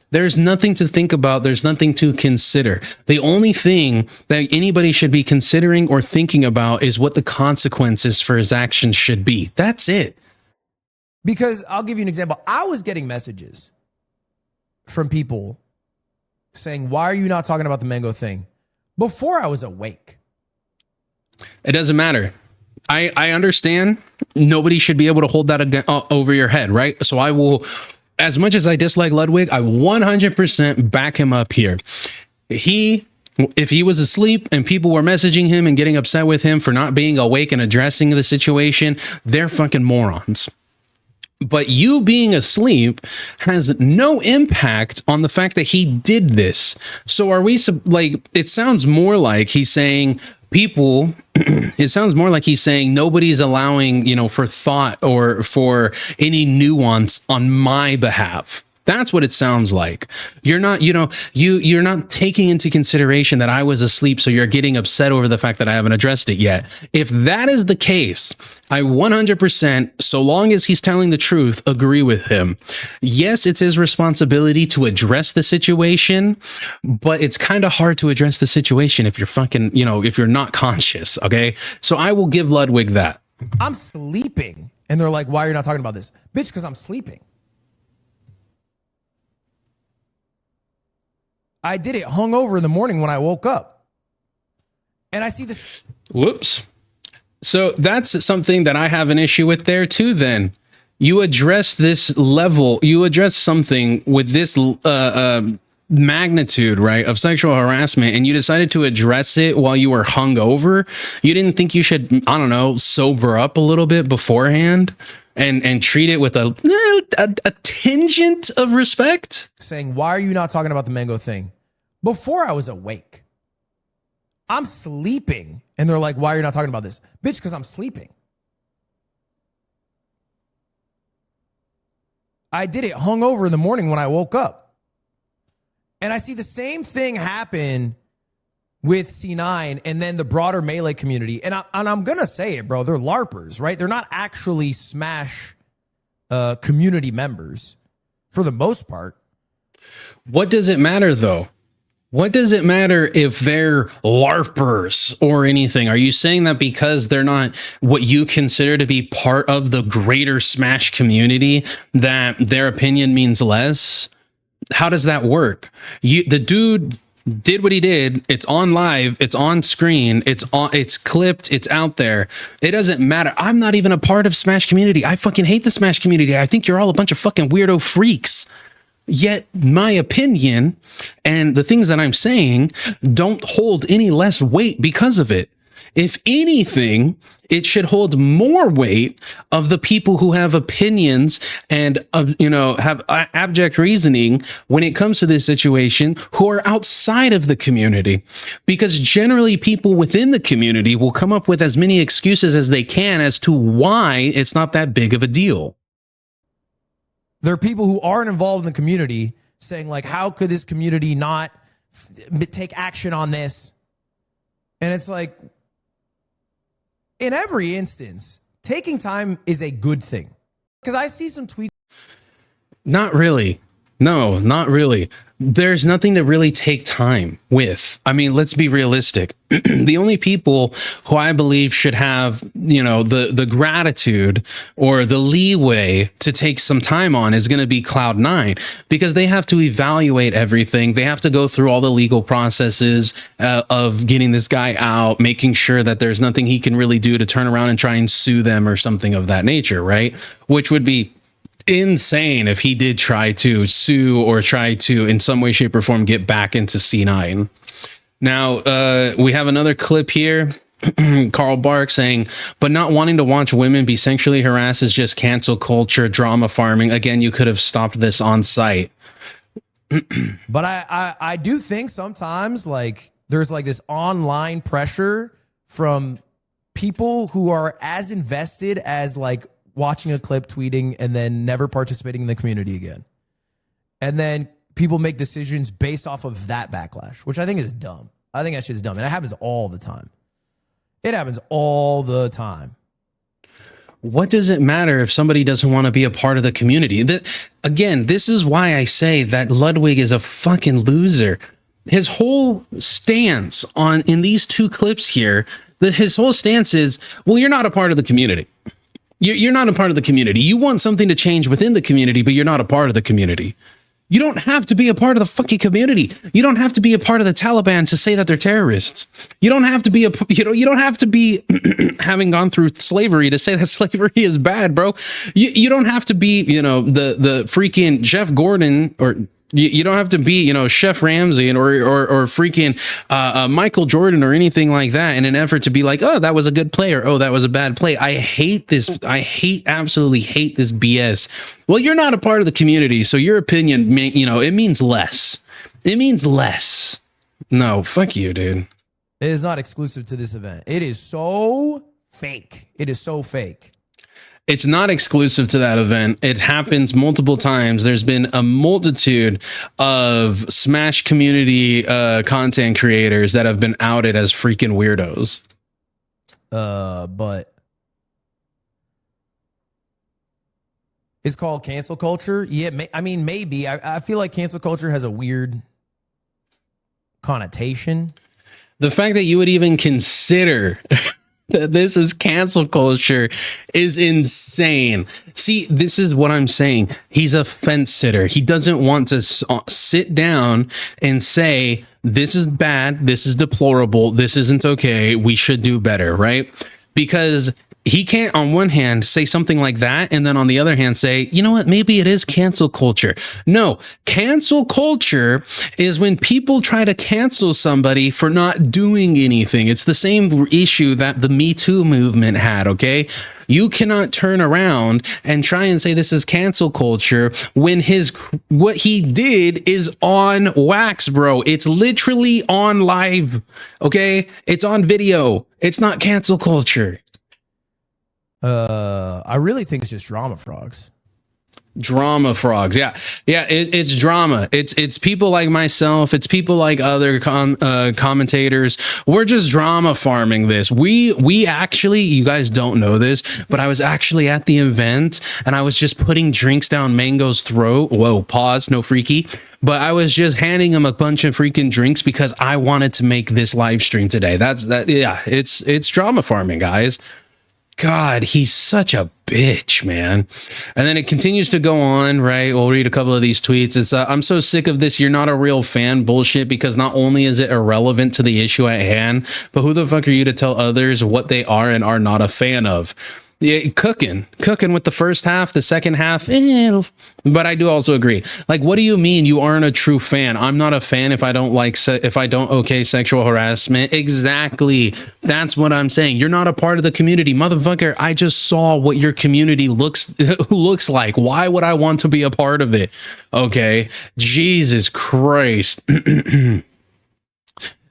There's nothing to think about. There's nothing to consider. The only thing that anybody should be considering or thinking about is what the consequences for his actions should be. That's it. Because I'll give you an example. I was getting messages from people saying, why are you not talking about the mango thing? Before I was awake. It doesn't matter. I understand nobody should be able to hold that over your head, right? So I will, as much as I dislike Ludwig, I 100% back him up here. If he was asleep and people were messaging him and getting upset with him for not being awake and addressing the situation, they're fucking morons. But you being asleep has no impact on the fact that he did this. So are we it sounds more like he's saying it sounds more like he's saying nobody's allowing, for thought or for any nuance on my behalf. That's what it sounds like. You're not, you're not taking into consideration that I was asleep, so you're getting upset over the fact that I haven't addressed it yet. If that is the case, I 100%, so long as he's telling the truth, agree with him. Yes, it's his responsibility to address the situation, but it's kind of hard to address the situation if you're fucking, if you're not conscious, okay? So I will give Ludwig that. I'm sleeping. And they're like, why are you not talking about this? Bitch, because I'm sleeping. I did it hungover in the morning when I woke up. And I see this. Whoops. So that's something that I have an issue with there too then. You address this level, you address something with this magnitude, right, of sexual harassment, and you decided to address it while you were hungover. You didn't think you should, I don't know, sober up a little bit beforehand and treat it with a tangent of respect? Saying, why are you not talking about the mango thing? before I was awake. I'm sleeping. And they're like, why are you not talking about this? Bitch, because I'm sleeping. I did it hungover in the morning when I woke up. And I see the same thing happen with C9 and then the broader Melee community. And I'm going to say it, bro. They're LARPers, right? They're not actually Smash community members for the most part. What does it matter, though? What does it matter if they're LARPers or anything? Are you saying that because they're not what you consider to be part of the greater Smash community, that their opinion means less? How does that work? The dude did what he did. It's on live. It's on screen. It's clipped. It's out there. It doesn't matter. I'm not even a part of Smash community. I fucking hate the Smash community. I think you're all a bunch of fucking weirdo freaks. Yet my opinion and the things that I'm saying don't hold any less weight because of it. If anything, it should hold more weight of the people who have opinions and, have abject reasoning when it comes to this situation, who are outside of the community. Because generally people within the community will come up with as many excuses as they can as to why it's not that big of a deal. There are people who aren't involved in the community saying, like, how could this community not take action on this? And it's like, in every instance, taking time is a good thing. Because I see some tweets. Not really. No, not really. There's nothing to really take time with. I mean, let's be realistic. The only people who I believe should have, the gratitude or the leeway to take some time on is going to be Cloud9, because they have to evaluate everything. They have to go through all the legal processes of getting this guy out, making sure that there's nothing he can really do to turn around and try and sue them or something of that nature, right? Which would be insane if he did try to sue or try to in some way, shape, or form get back into C9. Now, we have another clip here. Carl Bark saying, but not wanting to watch women be sexually harassed is just cancel culture, drama farming. Again, you could have stopped this on site. But I do think sometimes, like, there's like this online pressure from people who are as invested as like watching a clip, tweeting, and then never participating in the community again. And then people make decisions based off of that backlash, which I think is dumb. I think that shit is dumb. And it happens all the time. It happens all the time. What does it matter if somebody doesn't want to be a part of the community? Again, this is why I say that Ludwig is a fucking loser. His whole stance in these two clips here, his whole stance is, well, you're not a part of the community. You're not a part of the community. You want something to change within the community, but you're not a part of the community. You don't have to be a part of the fucking community. You don't have to be a part of the Taliban to say that they're terrorists. You don't have to be you don't have to be having gone through slavery to say that slavery is bad, bro. You don't have to be, the freaking Jeff Gordon, or you don't have to be, Chef Ramsay or freaking Michael Jordan or anything like that in an effort to be like, oh, that was a good play, or oh, that was a bad play. I hate this. Absolutely hate this BS. Well, you're not a part of the community, so your opinion, it means less. It means less. No, fuck you, dude. It is not exclusive to this event. It is so fake. It is so fake. It's not exclusive to that event. It happens multiple times. There's been a multitude of Smash community content creators that have been outed as freaking weirdos. But it's called cancel culture. Yeah, maybe. I feel like cancel culture has a weird connotation. The fact that you would even consider that this is cancel culture is insane. See, this is what I'm saying. He's a fence sitter. He doesn't want to sit down and say, this is bad, this is deplorable, this isn't okay, we should do better, right? Because he can't on one hand say something like that and then on the other hand say, you know what, maybe it is cancel culture. No, cancel culture is when people try to cancel somebody for not doing anything. It's the same issue that the Me Too movement had, okay? You cannot turn around and try and say this is cancel culture when what he did is on wax, bro. It's literally on live, okay? It's on video. It's not cancel culture. I really think it's just drama frogs. Drama frogs. Yeah. It's drama. It's people like myself. It's people like other commentators. We're just drama farming this. We actually, you guys don't know this, but I was actually at the event and I was just putting drinks down Mango's throat. Whoa, pause, no freaky. But I was just handing him a bunch of freaking drinks because I wanted to make this live stream today. Yeah, it's drama farming, guys. God, he's such a bitch, man. And then it continues to go on, right? We'll read a couple of these tweets. It's I'm so sick of this "you're not a real fan" bullshit, because not only is it irrelevant to the issue at hand, but who the fuck are you to tell others what they are and are not a fan of? Yeah, cooking with the first half, the second half, but I do also agree. Like, what do you mean you aren't a true fan? I'm not a fan if I don't okay sexual harassment. Exactly. That's what I'm saying. You're not a part of the community, motherfucker. I just saw what your community looks like. Why would I want to be a part of it? Okay. Jesus Christ.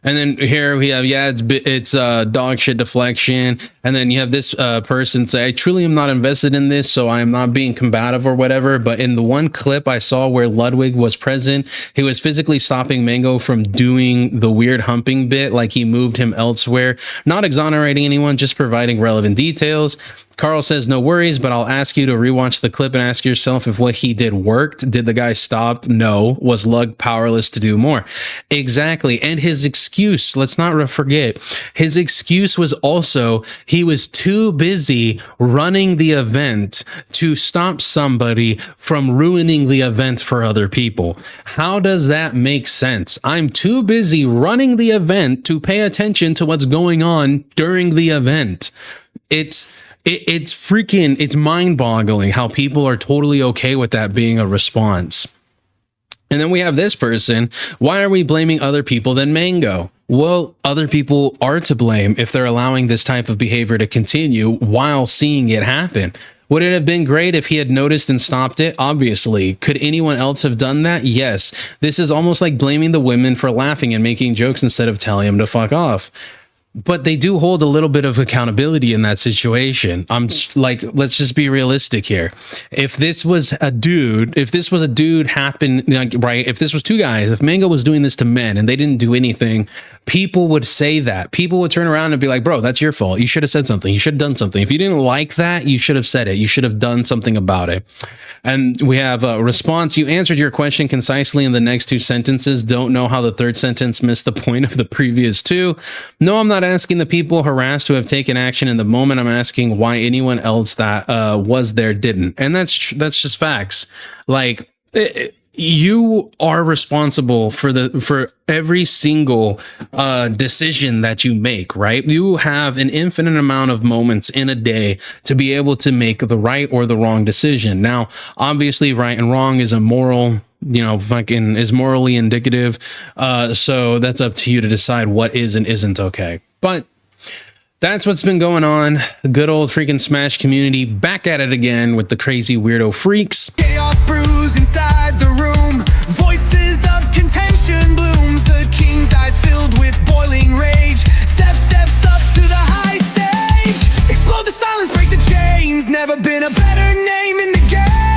And then here we have, it's dog shit deflection. And then you have this person say, I truly am not invested in this, so I am not being combative or whatever. But in the one clip I saw where Ludwig was present, he was physically stopping Mango from doing the weird humping bit, like he moved him elsewhere. Not exonerating anyone, just providing relevant details. Carl says, no worries, but I'll ask you to rewatch the clip and ask yourself if what he did worked. Did the guy stop? No. Was Lug powerless to do more? Exactly. And his excuse, let's not forget, his excuse was also he was too busy running the event to stop somebody from ruining the event for other people. How does that make sense? I'm too busy running the event to pay attention to what's going on during the event. It's mind-boggling how people are totally okay with that being a response. And then we have this person. Why are we blaming other people than Mango? Well, other people are to blame if they're allowing this type of behavior to continue while seeing it happen. Would it have been great if he had noticed and stopped it? Obviously. Could anyone else have done that? Yes. This is almost like blaming the women for laughing and making jokes instead of telling them to fuck off. But they do hold a little bit of accountability in that situation. I'm like, let's just be realistic here. If this was a dude happen, like, right? If this was two guys, if Mango was doing this to men and they didn't do anything, people would say that. People would turn around and be like, bro, that's your fault. You should have said something. You should have done something. If you didn't like that, you should have said it. You should have done something about it. And we have a response. You answered your question concisely in the next two sentences. Don't know how the third sentence missed the point of the previous two. No, I'm not asking the people harassed to have taken action in the moment. I'm asking why anyone else that was there didn't. And that's just facts. Like, you are responsible for every single decision that you make, right? You have an infinite amount of moments in a day to be able to make the right or the wrong decision. Now, obviously, right and wrong is a moral, is morally indicative. So that's up to you to decide what is and isn't okay. But that's what's been going on. The good old freaking Smash community back at it again with the crazy weirdo freaks. Chaos brews inside the room. Voices of contention blooms. The king's eyes filled with boiling rage. Zeph steps up to the high stage. Explode the silence, break the chains. Never been a better name in the game.